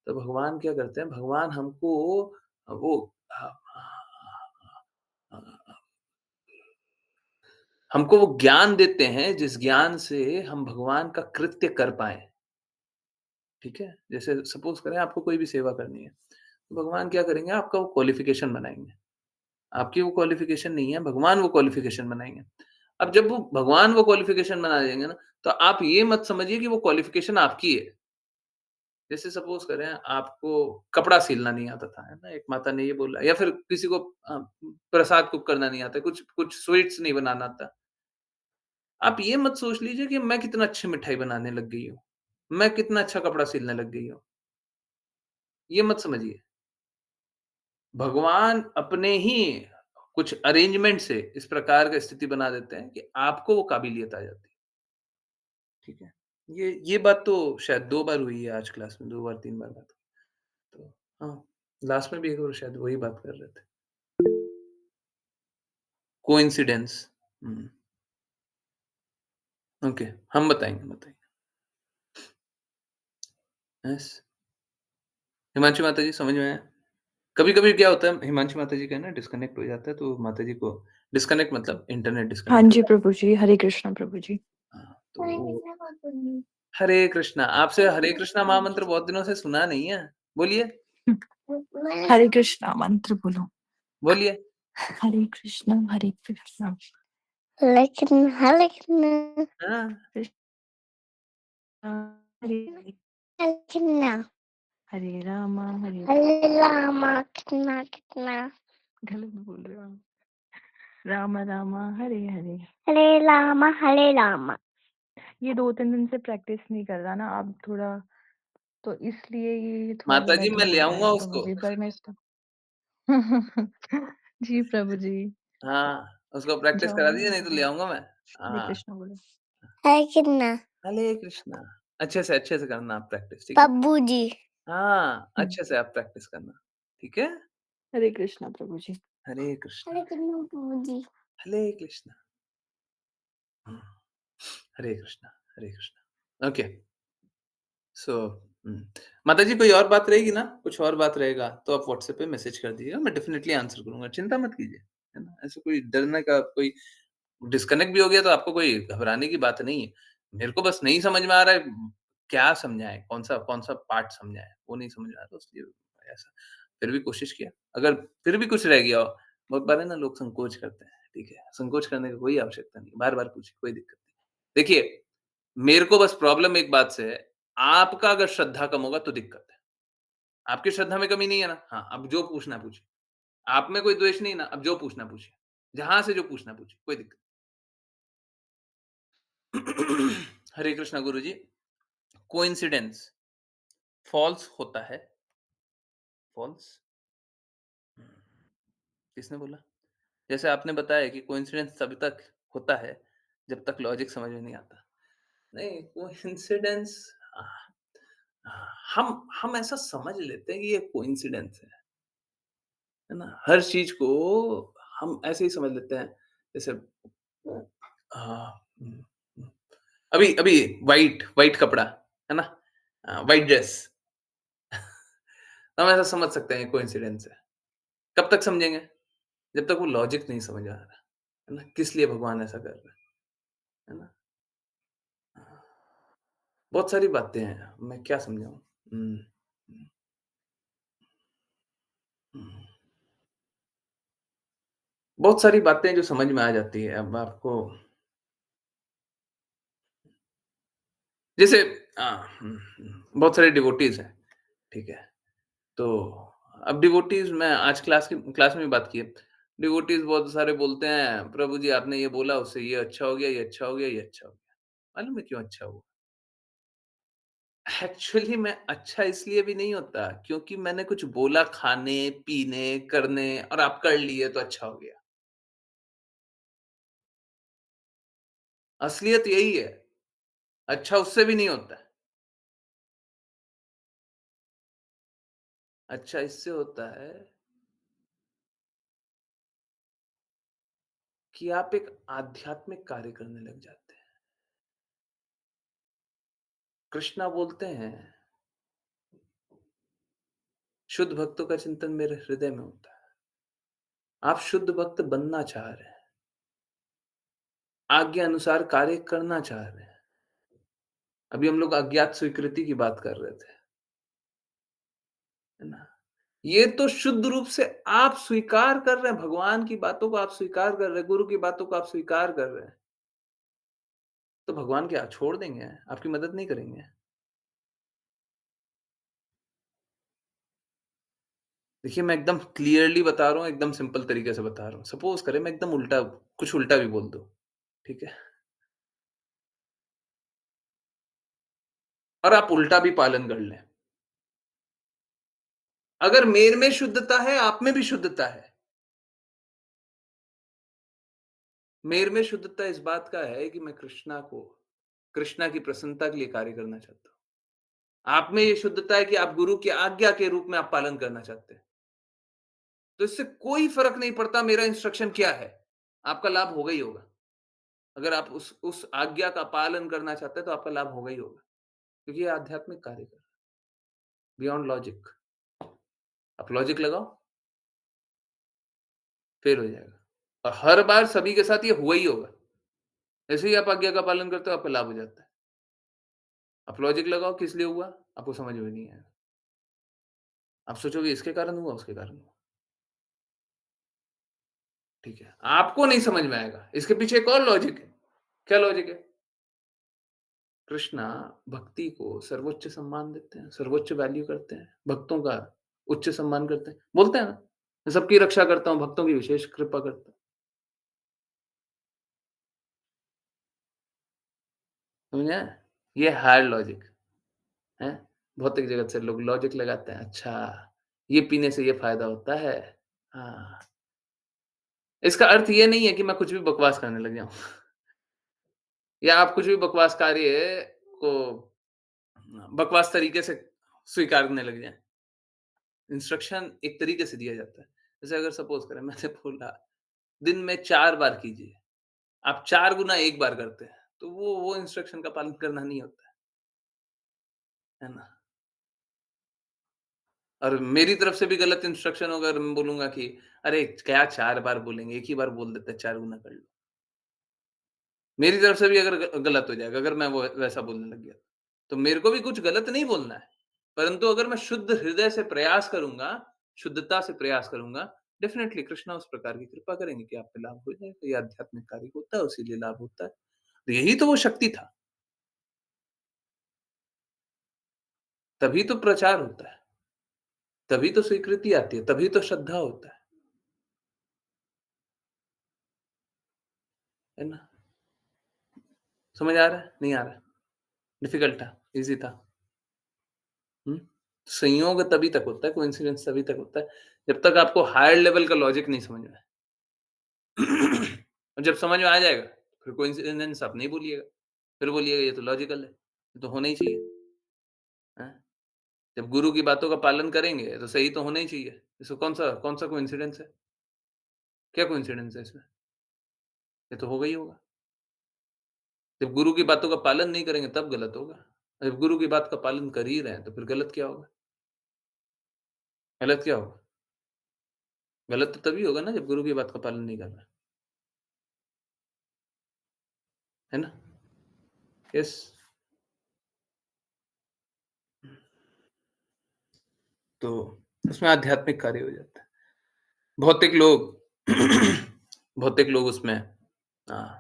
तो भगवान क्या करते हैं, भगवान हमको वो अ, अ, हमको वो ज्ञान देते हैं जिस ज्ञान से हम भगवान का कृत्य कर पाएँ, ठीक है? जैसे सपोज़ करें आपको कोई भी सेवा करनी है, तो भगवान क्या करेंगे आपका वो क्वालिफ़िकेशन बनाएँगे। आपकी वो क्वालिफ़िकेशन नहीं है, भगवान वो क्वालिफ़िकेशन बनाएँगे। अब जब वो भगवान वो क्वालिफ़िकेशन बना देंगे ना, तो आप ये मत समझिए कि वो क्वालिफ़िकेशन आपकी है। जैसे सपोज़ करें आपको कपड़ा सिलना नहीं आता था, है ना? एक माता ने ये बोला या फिर किसी को प्रसाद कुक करना नहीं आता, कुछ कुछ स्वीट्स नहीं बनाना आता। आप ये मत सोच लीजिए कि मैं कितना अच्छी मिठाई बनाने लग गई हूँ, मैं कितना अच्छा कपड़ा सिलने लग गई हूँ, ये मत समझिए। भगवान अपने ही कुछ अरेंजमेंट से इस प्रकार का स्थिति बना देते हैं कि आपको वो काबिलियत आ जाती है, ठीक है? ये बात तो शायद 2 बार हुई है आज क्लास में, 2 बार 3 बार बात हुई। तो हाँ, लास्ट में भी एक बार शायद वही बात कर रहे थे। कोइंसिडेंस हुँ, ओके, हम बताएँगे। यस, हिमांशु माता जी समझ में आया? कभी-कभी क्या होता है हिमांशु माता जी का है ना डिस्कनेक्ट हो जाता है तो माता जी को डिस्कनेक्ट मतलब इंटरनेट हाँ डिस्कनेक्ट हो जी प्रभु जी, हरे कृष्णा प्रभु जी। हाँ, तो हरे कृष्णा, आपसे हरे कृष्णा महामंत्र बहुत दिनों से सुना नहीं है। बोलिए, हरे कृष्णा मंत्र बोलो। बोलिए। हरे कृष्णा हरे कृष्णा Hare हाँ, कृष्णा हरे हरे, Krishna, हरे रामा हरे Hare Rama, Krishna Krishna, गलत बोल रहे हो आप। Ram Rama Hare Hare. Hare Rama, Hare Rama. ये 2-3 दिन से प्रैक्टिस नहीं कर रहा ना अब थोड़ा, तो इसलिए ये थोड़ा माता जी गलत मैं ले बोल रहा है आऊँगा प्रभु उसको। जी, पर मैं इसको जी प्रभु जी। हाँ, उसको प्रैक्टिस करा जाओ दीजिए नहीं तो ले बोलो, आऊँगा मैं। हरे हाँ, कृष्णा बोलो। Hare Krishna, हरे कृष्णा। अच्छे से करना आप प्रैक्टिस, ठीक है? Babu ji. हाँ, हुँ, अच्छे से आप प्रैक्टिस करना, ठीक है? Hare Krishna Prabhu ji. Hare Krishna, Hare Krishna, Babu ji. Hare Krishna. हुँ, हरे कृष्णा। ओके। सो माता जी कोई और बात रहेगी ना? कुछ और बात रहेगा तो आप व्हाट्सएप पे मैसेज कर दीजिएगा, मैं डेफिनिटली आंसर करूँगा, चिंता मत कीजिए, है ना? ऐसे कोई डरने का कोई डिस्कनेक्ट भी हो गया तो आपको कोई घबराने की बात नहीं है। मेरे को बस नहीं समझ में आ रहा है क्या समझाएँ, कौन-सा पार्ट समझाएँ, वो नहीं समझ में आ रहा इसलिए ऐसा। फिर भी कोशिश किया, अगर फिर भी कुछ रह गया हो, बहुत बार है ना लोग संकोच करते हैं, ठीक है? संकोच करने की कोई आवश्यकता नहीं, बार-बार पूछिए, कोई दिक्कत नहीं। देखिए, मेरे को बस प्रॉब्लम एक बात से है, आपका अगर श्रद्धा कम होगा तो दिक्कत है। आपकी श्रद्धा में कमी नहीं है ना? हाँ, अब जो पूछना है पूछिए। आप में कोई द्वेष नहीं है ना? अब जो पूछना है पूछिए। जहाँ से जो पूछना है पूछिए, कोई दिक्कत हरे कृष्णा गुरुजी, कोइंसिडेंस फ़ॉल्स होता है? फ़ॉल्स? किसने बोला? जैसे आपने बताया कि कोइंसिडेंस तभी तक होता है, जब तक लॉजिक समझ में नहीं आता। नहीं, कोइंसिडेंस अ, हम ऐसा समझ लेते हैं कि ये कोइंसिडेंस है ना? हर चीज़ को हम ऐसे ही समझ लेते हैं, जैसे अ, हुँ, हुँ। अभी अभी व्हाइट व्हाइट कपड़ा, है ना? व्हाइट ड्रेस हम ऐसा समझ सकते हैं कोइंसिडेंस है। कब तक समझेंगे? जब तक वो लॉजिक नहीं समझ आ रहा, है ना? किस लिए भगवान ऐसा कर रहा है ना? बहुत सारी बातें हैं, मैं क्या समझाऊँ? हुँ, हुँ, हुँ। बहुत सारी बातें जो समझ में आ जाती है, अब आपको जैसे बहुत सारे डिवोटीज़ हैं, ठीक है? तो अब डिवोटीज़ मैं आज क्लास में भी बात की है। डिवोटीज़ बहुत सारे बोलते हैं, "प्रभु जी आपने ये बोला उससे ये अच्छा हो गया, ये अच्छा हो गया, ये अच्छा हो गया।" मालूम है क्यों अच्छा हुआ? एक्चुअली में अच्छा इसलिए भी नहीं होता क्योंकि मैंने कुछ बोला खाने, पीने, करने और आप कर लिए तो अच्छा हो गया। असलियत यही है, अच्छा उससे भी नहीं होता है। अच्छा इससे होता है कि आप एक आध्यात्मिक कार्य करने लग जाते हैं। कृष्णा बोलते हैं, शुद्ध भक्तों का चिंतन मेरे हृदय में होता है। आप शुद्ध भक्त बनना चाह रहे हैं, आज्ञा अनुसार कार्य करना चाह रहे हैं। अभी हम लोग अज्ञात स्वीकृति की बात कर रहे थे, है ना? ये तो शुद्ध रूप से आप स्वीकार कर रहे हैं, भगवान की बातों को आप स्वीकार कर रहे हैं, गुरु की बातों को आप स्वीकार कर रहे हैं। तो भगवान क्या छोड़ देंगे? आपकी मदद नहीं करेंगे? देखिए, मैं एकदम क्लियरली बता रहा हूँ, एकदम सिंपल तरीके से बता रहा हूँ। सपोज़ करें मैं एकदम उल्टा कुछ उल्टा भी बोल दूँ, ठीक है? और आप उल्टा भी पालन कर लें। अगर मेरे में शुद्धता है, आप में भी शुद्धता है। मेरे में शुद्धता इस बात का है कि मैं कृष्णा की प्रसन्नता के लिए कार्य करना चाहता हूँ। आप में ये शुद्धता है कि आप गुरु की आज्ञा के रूप में आप पालन करना चाहते हैं। तो इससे कोई फ़र्क नहीं पड़ता मेरा इंस्ट्रक्शन क्या है, आपका लाभ होगा ही होगा। अगर आप उस आज्ञा का पालन करना चाहते हैं, तो आपका लाभ होगा ही होगा। क्योंकि ये आध्यात्मिक कार्य कर बियॉन्ड लॉजिक। आप लॉजिक लगाओ, फिर हो जाएगा। और हर बार सभी के साथ ये हुआ ही होगा। जैसे ही आप आज्ञा का पालन करते हो, आपका लाभ हो जाता है। आप लॉजिक लगाओ किस लिए हुआ, आपको समझ में नहीं आएगा। आप सोचोगे इसके कारण हुआ, उसके कारण हुआ। ठीक है, आपको नहीं समझ में आएगा। इसके पीछे एक और लॉजिक है। क्या लॉजिक है? कृष्णा भक्ति को सर्वोच्च सम्मान देते हैं, सर्वोच्च वैल्यू करते हैं, भक्तों का उच्च सम्मान करते हैं। बोलते हैं ना, मैं सबकी रक्षा करता हूँ, भक्तों की विशेष कृपा करता हूँ। समझे? ये हार्ड लॉजिक है। भौतिक जगत से लोग लॉजिक लगाते हैं, अच्छा, ये पीने से ये फ़ायदा होता है। हाँ, इसका अर्थ ये नहीं है कि मैं कुछ भी बकवास करने लग जाऊँ या आप कुछ भी बकवास कार्य को बकवास तरीके से स्वीकारने लग जाएँ। इंस्ट्रक्शन एक तरीके से दिया जाता है। जैसे अगर सपोज़ करें मैंने बोला दिन में 4 बार कीजिए, आप 4 गुना 1 बार करते हैं, तो वो इंस्ट्रक्शन का पालन करना नहीं होता है ना? और मेरी तरफ से भी गलत इंस्ट्रक्शन होगा अगर मैं बोलूँगा कि अरे क्या 4 बार बोलेंगे, एक ही बार बोल देते हैं 4 गुना कर लो। मेरी तरफ से भी अगर गलत हो जाएगा, अगर मैं वो वैसा बोलने लग गया, तो मेरे को भी कुछ गलत नहीं बोलना है। परंतु अगर मैं शुद्ध हृदय से प्रयास करूँगा, शुद्धता से प्रयास करूँगा, डेफ़िनेटली कृष्णा उस प्रकार की कृपा करेंगे कि आपका लाभ हो जाएगा। ये आध्यात्मिक कार्य होता है, उसीलिए लाभ होता है। तो यही तो वो शक्ति था, तभी तो प्रचार होता है, तभी तो स्वीकृति आती है, तभी तो श्रद्धा होता है ना? समझ आ रहा है? नहीं आ रहा है? डिफ़िकल्ट था, ईज़ी था? हुँ? संयोग तभी तक होता है, कोइंसिडेंस तभी तक होता है, जब तक आपको हायर लेवल का लॉजिक नहीं समझ में आए। और जब समझ में आ जाएगा, फिर कोइंसिडेंस आप नहीं बोलिएगा, फिर बोलिएगा ये तो लॉजिकल है, ये तो होना ही चाहिए, हैं? जब गुरु की बातों का पालन करेंगे, तो सही तो होना ही चाहिए। इसमें कौन-सा कोइंसिडेंस है? क्या कोइंसिडेंस है इसमें? ये तो होगा ही होगा। जब गुरु की बातों का पालन नहीं करेंगे तब गलत होगा। जब गुरु की बात का पालन कर ही रहे हैं, तो फिर गलत क्या होगा? गलत क्या होगा? गलत तो तभी होगा ना जब गुरु की बात का पालन नहीं कर रहा, है ना? यस। तो उसमें आध्यात्मिक कार्य हो जाता है। भौतिक लोग भौतिक लोग उसमें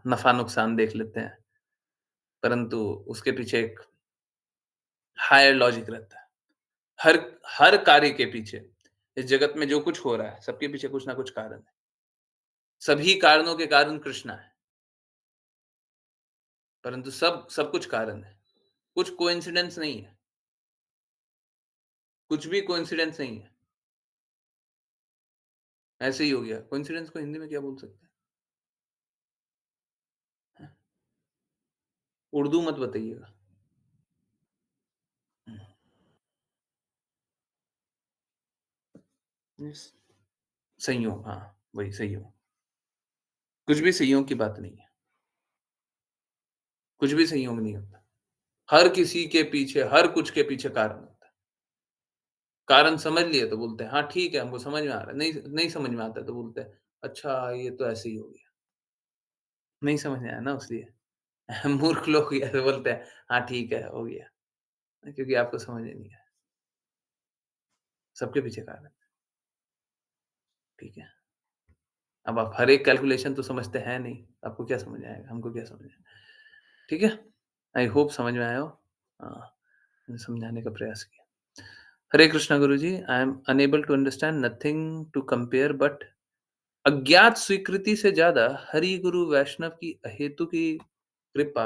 नफ़ा-नुकसान देख लेते हैं, परंतु उसके पीछे एक हायर लॉजिक रहता है। हर हर कार्य के पीछे, इस जगत में जो कुछ हो रहा है, सबके पीछे कुछ ना कुछ कारण है। सभी कारणों के कारण कृष्णा है, परंतु सब सब कुछ कारण है। कुछ कोइंसिडेंस नहीं है, कुछ भी कोइंसिडेंस नहीं है। ऐसे ही हो गया। कोइंसिडेंस को हिंदी में क्या बोल सकते हैं? उर्दू मत बताइएगा। हुँ, यस। संयोग, हाँ, वही संयोग। कुछ भी संयोग की बात नहीं है। कुछ भी संयोग नहीं होता। हर किसी के पीछे, हर कुछ के पीछे कारण होता है। कारण समझ लिए तो बोलते हैं, हाँ ठीक है, हमको समझ में आ रहा है। नहीं नहीं समझ में आता तो बोलते हैं, अच्छा ये तो ऐसे ही हो गया। नहीं समझ में आया ना इसलिए। मूर्ख लोग ऐसे बोलते हैं, हाँ ठीक है, हो गया। क्योंकि आपको समझ में नहीं आया। सबके पीछे कारण है, ठीक है। अब आप हर एक कैलकुलेशन तो समझते हैं नहीं, आपको क्या समझ में आएगा, हमको क्या समझ आएगा, ठीक है? आई होप समझ में आया हो। मैंने समझाने का प्रयास किया। Hare Krishna Guruji, I am unable to understand nothing to compare but अज्ञात स्वीकृति से ज़्यादा हरि गुरु वैष्णव की अहेतु की कृपा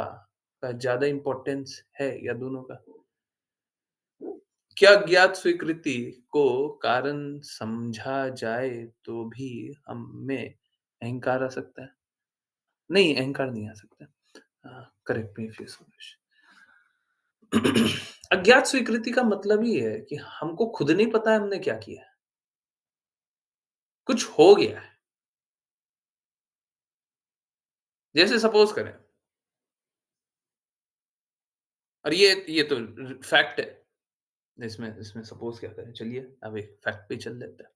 का ज़्यादा इम्पोर्टेंस है या दोनों का? क्या ज्ञात स्वीकृति को कारण समझा जाए तो भी हम में अहंकार आ सकता है? नहीं, अहंकार नहीं आ सकता। Correct me if you wish. अज्ञात स्वीकृति का मतलब ही है कि हमको खुद नहीं पता है हमने क्या किया है। कुछ हो गया है। जैसे सपोज़ करें और ये तो फैक्ट है। इसमें इसमें सपोज़ क्या करें, चलिए अब एक फैक्ट पे चल लेते हैं।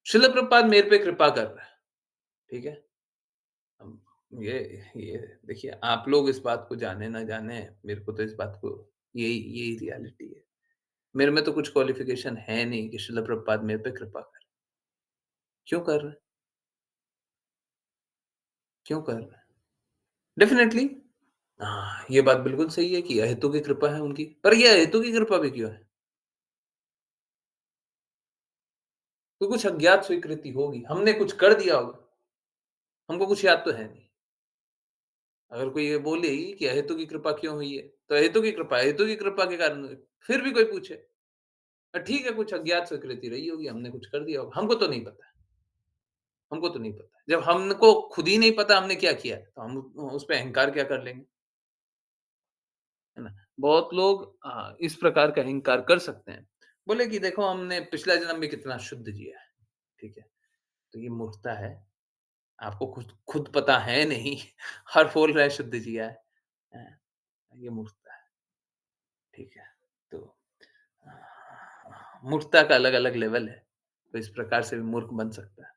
शिल प्रभुपाद मेरे पे कृपा कर रहे हैं, ठीक है? अब ये ये देखिए आप लोग इस बात को जाने ना जाने, मेरे को तो इस बात को यही यही रियलिटी है। मेरे में तो कुछ क्वालिफ़िकेशन है नहीं कि शिल प्रभुपाद मेरे पे कृपा करें। क्यों कर रहे हैं? क्यों कर रहे हैं? डेफ़िनेटली ये बात बिल्कुल सही है कि अहेतु की कृपा है उनकी। पर ये अहेतु की कृपा भी क्यों है? तो कुछ अज्ञात स्वीकृति होगी, हमने कुछ कर दिया होगा, हमको कुछ याद तो है नहीं। अगर कोई ये बोले ही कि अहेतु की कृपा क्यों हुई है? तो अहेतु की कृपा के कारण हुई। फिर भी कोई पूछे, ठीक है कुछ अज्ञात स्वीकृति रही होगी, हमने कुछ कर दिया होगा, हमको तो नहीं पता, हमको तो नहीं पता। जब हमको खुद ही नहीं पता हमने क्या किया, तो हम उस पे अहंकार क्या कर लेंगे, है ना? बहुत लोग इस प्रकार का अहंकार कर सकते हैं। बोले कि देखो हमने पिछला जन्म में कितना शुद्ध जिया है, ठीक है? तो ये मूर्खता है। आपको खुद खुद पता है नहीं और बोल रहा है शुद्ध जिया है। हैं? ये मूर्खता है, ठीक है? तो मूर्खता का अलग-अलग लेवल है। तो इस प्रकार से भी मूर्ख बन सकता है।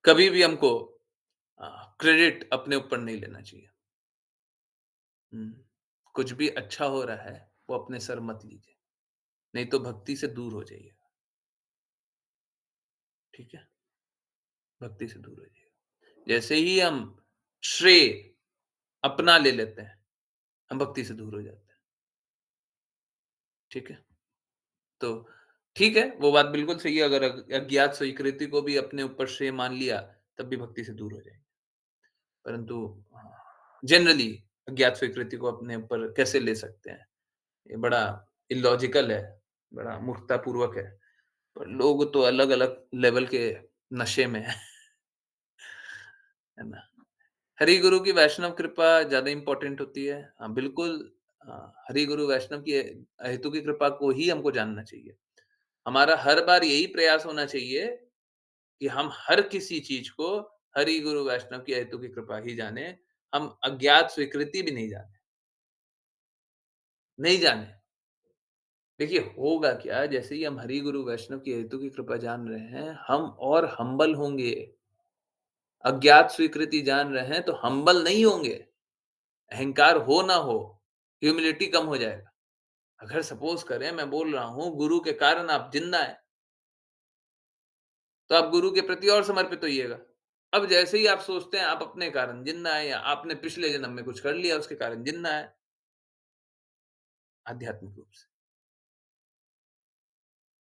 कभी भी हमको अ, क्रेडिट अपने ऊपर नहीं लेना चाहिए। हुँ। कुछ भी अच्छा हो रहा है, वो अपने सर मत लीजिए, नहीं तो भक्ति से दूर हो जाइएगा, ठीक है? भक्ति से दूर हो जाइएगा। जैसे ही हम श्रेय अपना ले लेते हैं, हम भक्ति से दूर हो जाते हैं, ठीक है? तो ठीक है, वो बात बिल्कुल सही है अगर अज्ञात स्वीकृति को भी अपने ऊपर श्रेय मान लिया, तब भी भक्ति से दूर हो जाएँगे। परंतु जनरली अज्ञात स्वीकृति को अपने ऊपर कैसे ले सकते हैं? ये बड़ा इलॉजिकल है, बड़ा मूर्खतापूर्वक है। पर लोग तो अलग-अलग लेवल के नशे में हैं, है ना? हरि गुरु की वैष्णव कृपा ज़्यादा इम्पोर्टेंट होती है। हाँ, बिल्कुल हरि गुरु वैष्णव की अहेतु की कृपा को ही हमको जानना चाहिए। हमारा हर बार यही प्रयास होना चाहिए कि हम हर किसी चीज़ को हरि गुरु वैष्णव की अहेतु की कृपा ही जानें। हम अज्ञात स्वीकृति भी नहीं जानें, नहीं जानें। देखिए, होगा क्या, जैसे ही हम हरि गुरु वैष्णव की हेतु की कृपा जान रहे हैं, हम और हम्बल होंगे। अज्ञात स्वीकृति जान रहे हैं, तो हम्बल नहीं होंगे। अहंकार हो ना हो, ह्यूमिलिटी कम हो जाएगा। अगर सपोज़ करें मैं बोल रहा हूँ, गुरु के कारण आप जिंदा हैं, तो आप गुरु के प्रति और समर्पित होइएगा। अब जैसे ही आप सोचते हैं आप अपने कारण जिंदा हैं या आपने पिछले जन्म में कुछ कर लिया उसके कारण जिंदा हैं, आध्यात्मिक रूप से,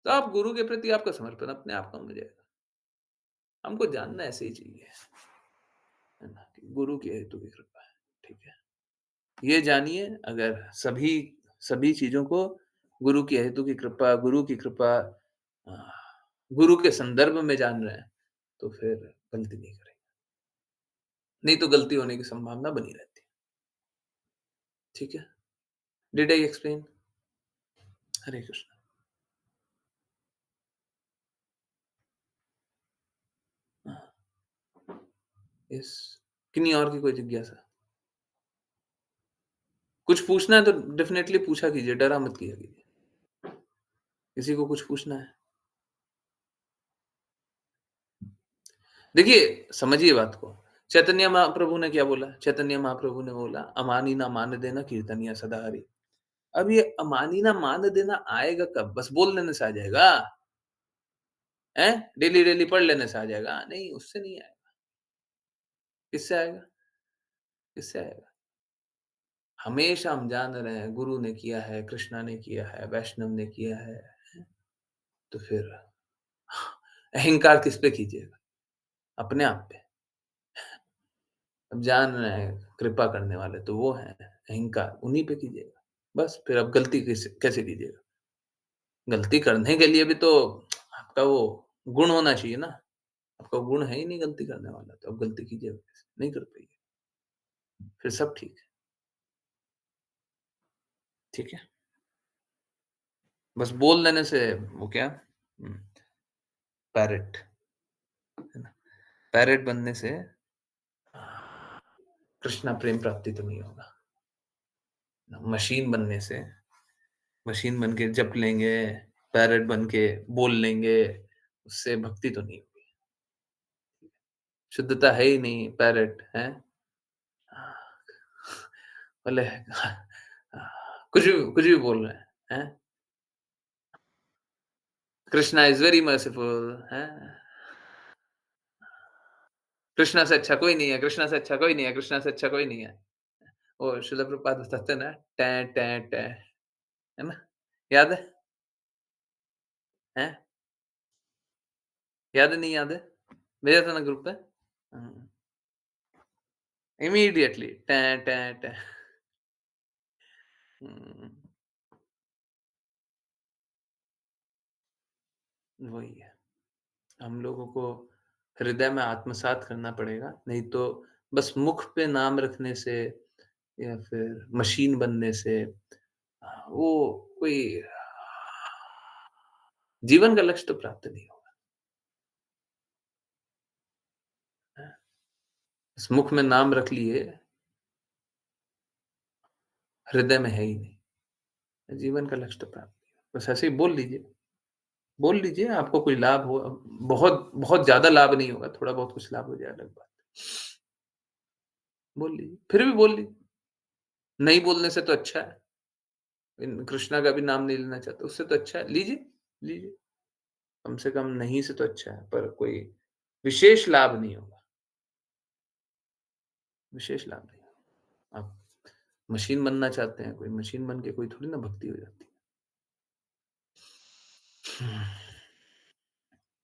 तो आप गुरु के प्रति आपका समर्पण अपने आप कम हो जाएगा। हमको जानना ऐसे ही चाहिए, है ना? कि गुरु की हेतु की कृपा है, ठीक है? ये जानिए अगर सभी सभी चीज़ों को गुरु की हेतु की कृपा, गुरु की कृपा अ, गुरु के संदर्भ में जान रहे हैं, तो फिर गलती नहीं करेंगे। नहीं तो गलती होने की संभावना बनी रहती है। ठीक है? Did I explain? Hare Krishna. हाँ, यस। किन्हीं और की कोई जिज्ञासा? कुछ पूछना है तो डेफ़िनेटली पूछा कीजिए, डरा मत किया कीजिए। किसी को कुछ पूछना है? देखिए, समझिए बात को। चैतन्य महाप्रभु ने क्या बोला? चैतन्य महाप्रभु ने बोला, "अमानी ना मान देना कीर्तनिया सदा हरि।" अब ये अमानी ना मान देना आएगा कब? बस बोल देने से आ जाएगा? हैं? डेली-डेली पढ़ लेने से आ जाएगा? नहीं, उससे नहीं आएगा। किससे आएगा? किससे आएगा? हमेशा हम जान रहे हैं, गुरु ने किया है, कृष्णा ने किया है, वैष्णव ने किया है, तो फिर अहंकार किस पे कीजिएगा? अपने आप पे। अब जान रहे हैं कृपा करने वाले तो वो हैं, अहंकार उन्हीं पे कीजिएगा। बस फिर अब गलती कैसे कीजिएगा? गलती करने के लिए भी तो आपका वो गुण होना चाहिए ना। आपका गुण है ही नहीं गलती करने वाला, तो अब गलती कीजिएगा कैसे? नहीं कर पाइए। फिर सब ठीक है, ठीक है? बस बोल देने से वो क्या पैरट, है ना? पैरट बनने से कृष्णा प्रेम प्राप्ति तो नहीं होगा। मशीन बनने से मशीन बन के जप लेंगे, पैरट बन के बोल लेंगे, उससे भक्ति तो नहीं होगी। शुद्धता है ही नहीं, पैरट, हैं? बोले कुछ भी बोल रहे हैं? कृष्णा इज़ वेरी मर्सिफुल, हैं? कृष्णा से अच्छा कोई नहीं है, कृष्णा से अच्छा कोई नहीं है, कृष्णा से अच्छा कोई नहीं है। वो शिला प्रभुपाद बताते हैं ना, टें, टें, टें, है ना? याद है? हैं? याद है, नहीं याद है? भेजा था ना ग्रुप पे? हुँ, इमीडिएटली टें, टें, टें। हुँ, वही है। हम लोगों को हृदय में आत्मसात करना पड़ेगा, नहीं तो बस मुख पे नाम रखने से या फिर मशीन बनने से वो कोई जीवन का लक्ष्य तो प्राप्त नहीं होगा। हैं? बस मुख में नाम रख लिए, हृदय में है ही नहीं। जीवन का लक्ष्य तो प्राप्त नहीं होगा। बस ऐसे ही बोल लीजिए आपको कोई लाभ हो बहुत बहुत ज़्यादा लाभ नहीं होगा, थोड़ा बहुत कुछ लाभ हो जाए अलग बात है। बोल लीजिए, फिर भी बोल लीजिए, नहीं बोलने से तो अच्छा है। इन कृष्णा का भी नाम नहीं लेना चाहते, उससे तो अच्छा है, लीजिए। कम से कम नहीं से तो अच्छा है, पर कोई विशेष लाभ नहीं होगा, विशेष लाभ नहीं होगा। आप मशीन बनना चाहते हैं, कोई मशीन बन के कोई थोड़ी ना भक्ति हो जाती है।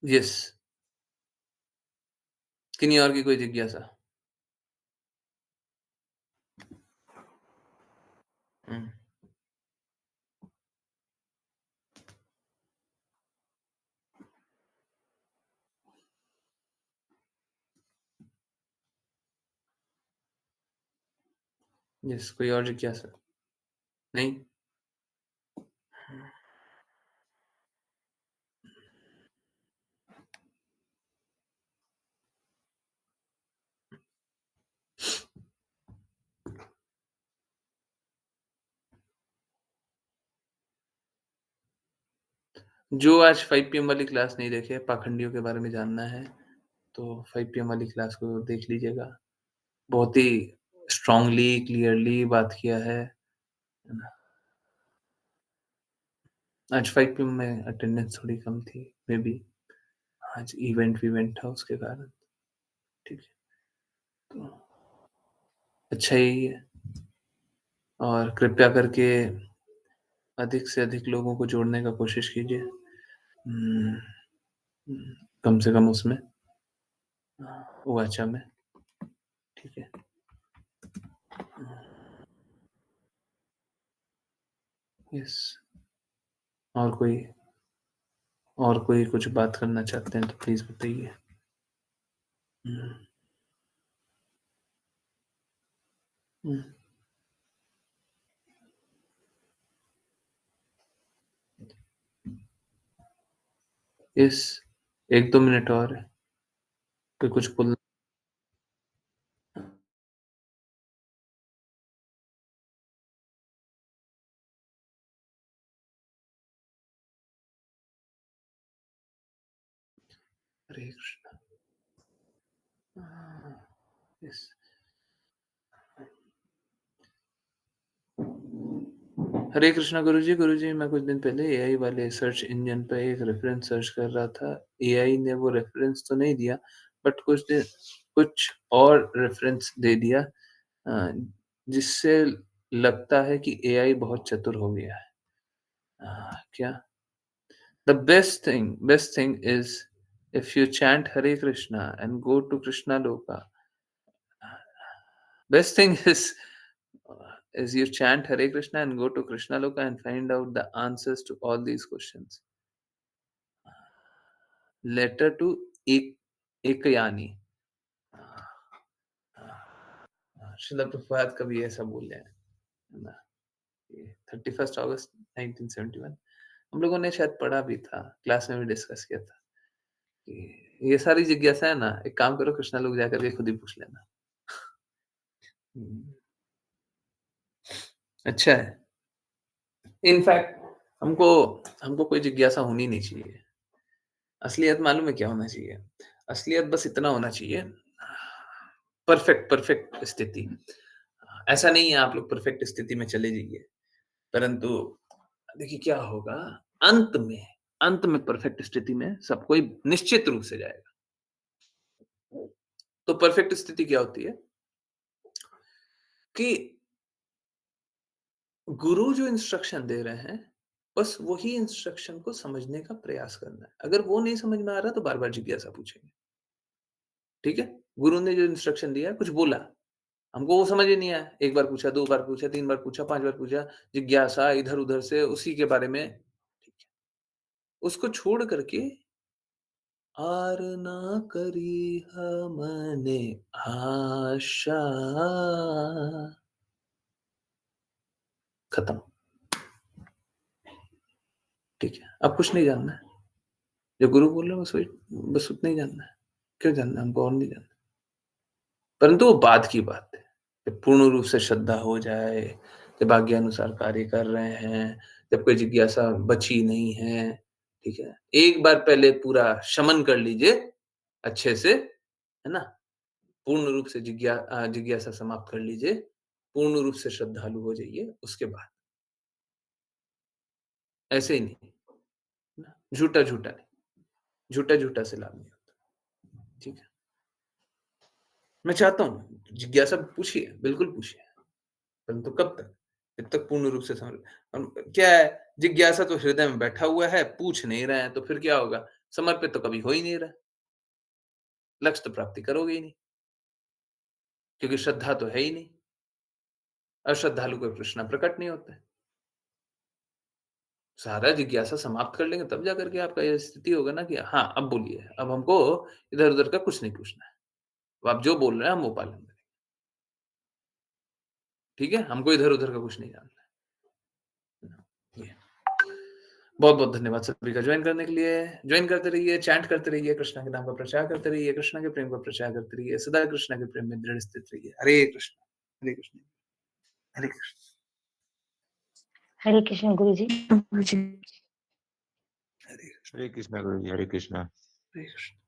यस, किन्हीं और की कोई जिज्ञासा? हुँ, यस, कोई और जिज्ञासा? नहीं? जो आज 5 पीएम वाली क्लास नहीं देखे, पाखंडियों के बारे में जानना है, तो 5 पीएम वाली क्लास को देख लीजिएगा। बहुत ही स्ट्रॉन्गली, क्लियरली बात किया है ना? आज 5 पीएम में अटेंडेंस थोड़ी कम थी, मे बी आज इवेंट था उसके कारण, ठीक है? तो अच्छा यही है और कृपया करके अधिक से अधिक लोगों को जोड़ने का कोशिश कीजिए। हुँ, हुँ, कम से कम उसमें वाचा में, ठीक है? यस और कोई कुछ बात करना चाहते हैं तो प्लीज़ बताइए। हुँ, हुँ। यस 1-2 मिनट और है, कोई कुछ बोलना हरे कृष्णा। यस। हरे कृष्णा गुरुजी, मैं कुछ दिन पहले एआई वाले सर्च इंजन पे एक रेफ़रेंस सर्च कर रहा था। एआई ने वो रेफ़रेंस तो नहीं दिया, बट कुछ और रेफ़रेंस दे दिया अ, जिससे लगता है कि एआई बहुत चतुर हो गया है। क्या? The best thing is if you chant Hare Krishna and go to Krishna Loka. Best thing is you chant Hare Krishna and go to Krishna Loka and find out the answers to all these questions. Letter to Ekayani. Srila Prabhupada कभी ऐसा बोले हैं है ना? 31 अगस्त 1971 हम लोगों ने शायद पढ़ा भी था, क्लास में भी डिस्कस किया था कि ये सारी जिज्ञासा है ना, एक काम करो कृष्णा लोग जाकर के खुद ही पूछ लेना। हम्म, अच्छा है। इनफैक्ट हमको हमको कोई जिज्ञासा होनी नहीं चाहिए। असलियत मालूम है क्या होना चाहिए? असलियत बस इतना होना चाहिए, परफेक्ट परफेक्ट स्थिति। ऐसा नहीं है आप लोग परफेक्ट स्थिति में चले जाइए, परंतु देखिए क्या होगा अंत में परफेक्ट स्थिति में सब कोई निश्चित रूप से जाएगा। तो परफेक्ट स्थिति क्या होती है कि गुरु जो इंस्ट्रक्शन दे रहे हैं, बस वही इंस्ट्रक्शन को समझने का प्रयास करना है। अगर वो नहीं समझ में आ रहा तो बार-बार जिज्ञासा पूछेंगे। ठीक है? गुरु ने जो इंस्ट्रक्शन दिया, कुछ बोला, हमको वो समझ ही नहीं आया। 1 बार पूछा, 2 बार पूछा, 3 बार पूछा, 5 बार पूछा, जिज्ञासा इधर-उधर से उसी के बारे में ठीक है। उसको छोड़ करके आर ना करी हमने आशा खत्म। ठीक है? अब कुछ नहीं जानना है। जो गुरु बोल रहा है बस उतना ही जानना है। क्यों जानना है? हमको और नहीं जानना। परंतु वो बाद की बात है। जब पूर्ण रूप से श्रद्धा हो जाए, जब आज्ञानुसार कार्य कर रहे हैं, जब कोई जिज्ञासा बची नहीं है, ठीक है? एक बार पहले पूरा शमन कर लीजिए अच्छे से, है ना? पूर्ण रूप से जिज्ञासा समाप्त कर लीजिए, पूर्ण रूप से श्रद्धालु हो जाइए, उसके बाद ऐसे ही नहीं, है ना? झूठा-झूठा नहीं, झूठा-झूठा से लाभ नहीं होता, ठीक है? मैं चाहता हूँ जिज्ञासा पूछिए, बिल्कुल पूछिए। परंतु कब तक? जब तक पूर्ण रूप से समझ हम क्या है, जिज्ञासा तो हृदय में बैठा हुआ है, पूछ नहीं रहे हैं, तो फिर क्या होगा? समर्पित तो कभी हो ही नहीं रहा, लक्ष्य तो प्राप्ति करोगे ही नहीं, क्योंकि श्रद्धा तो है ही नहीं। अश्रद्धालु को कृष्णा प्रकट नहीं होता है। सारा जिज्ञासा समाप्त कर लेंगे तब जाकर के आपका ये स्थिति होगा ना कि हाँ, अब बोलिए, अब हमको इधर-उधर का कुछ नहीं पूछना है। अब आप जो बोल रहे हैं हम वो पालन करेंगे। ठीक है? हमको इधर-उधर का कुछ नहीं जानना है। ये बहुत-बहुत धन्यवाद सभी का जॉइन करने के लिए। जॉइन करते रहिए, चैंट करते रहिए, कृष्णा के नाम का प्रचार करते रहिए, कृष्णा के प्रेम का प्रचार करते रहिए, सदा कृष्णा के प्रेम में दृढ़ स्थित रहिए। हरे कृष्ण, हरे कृष्ण, हरे कृष्ण। हरे कृष्ण गुरु जी। जी। हरे कृष्ण हरे कृष्णा गुरु जी, हरे कृष्णा। हरे कृष्ण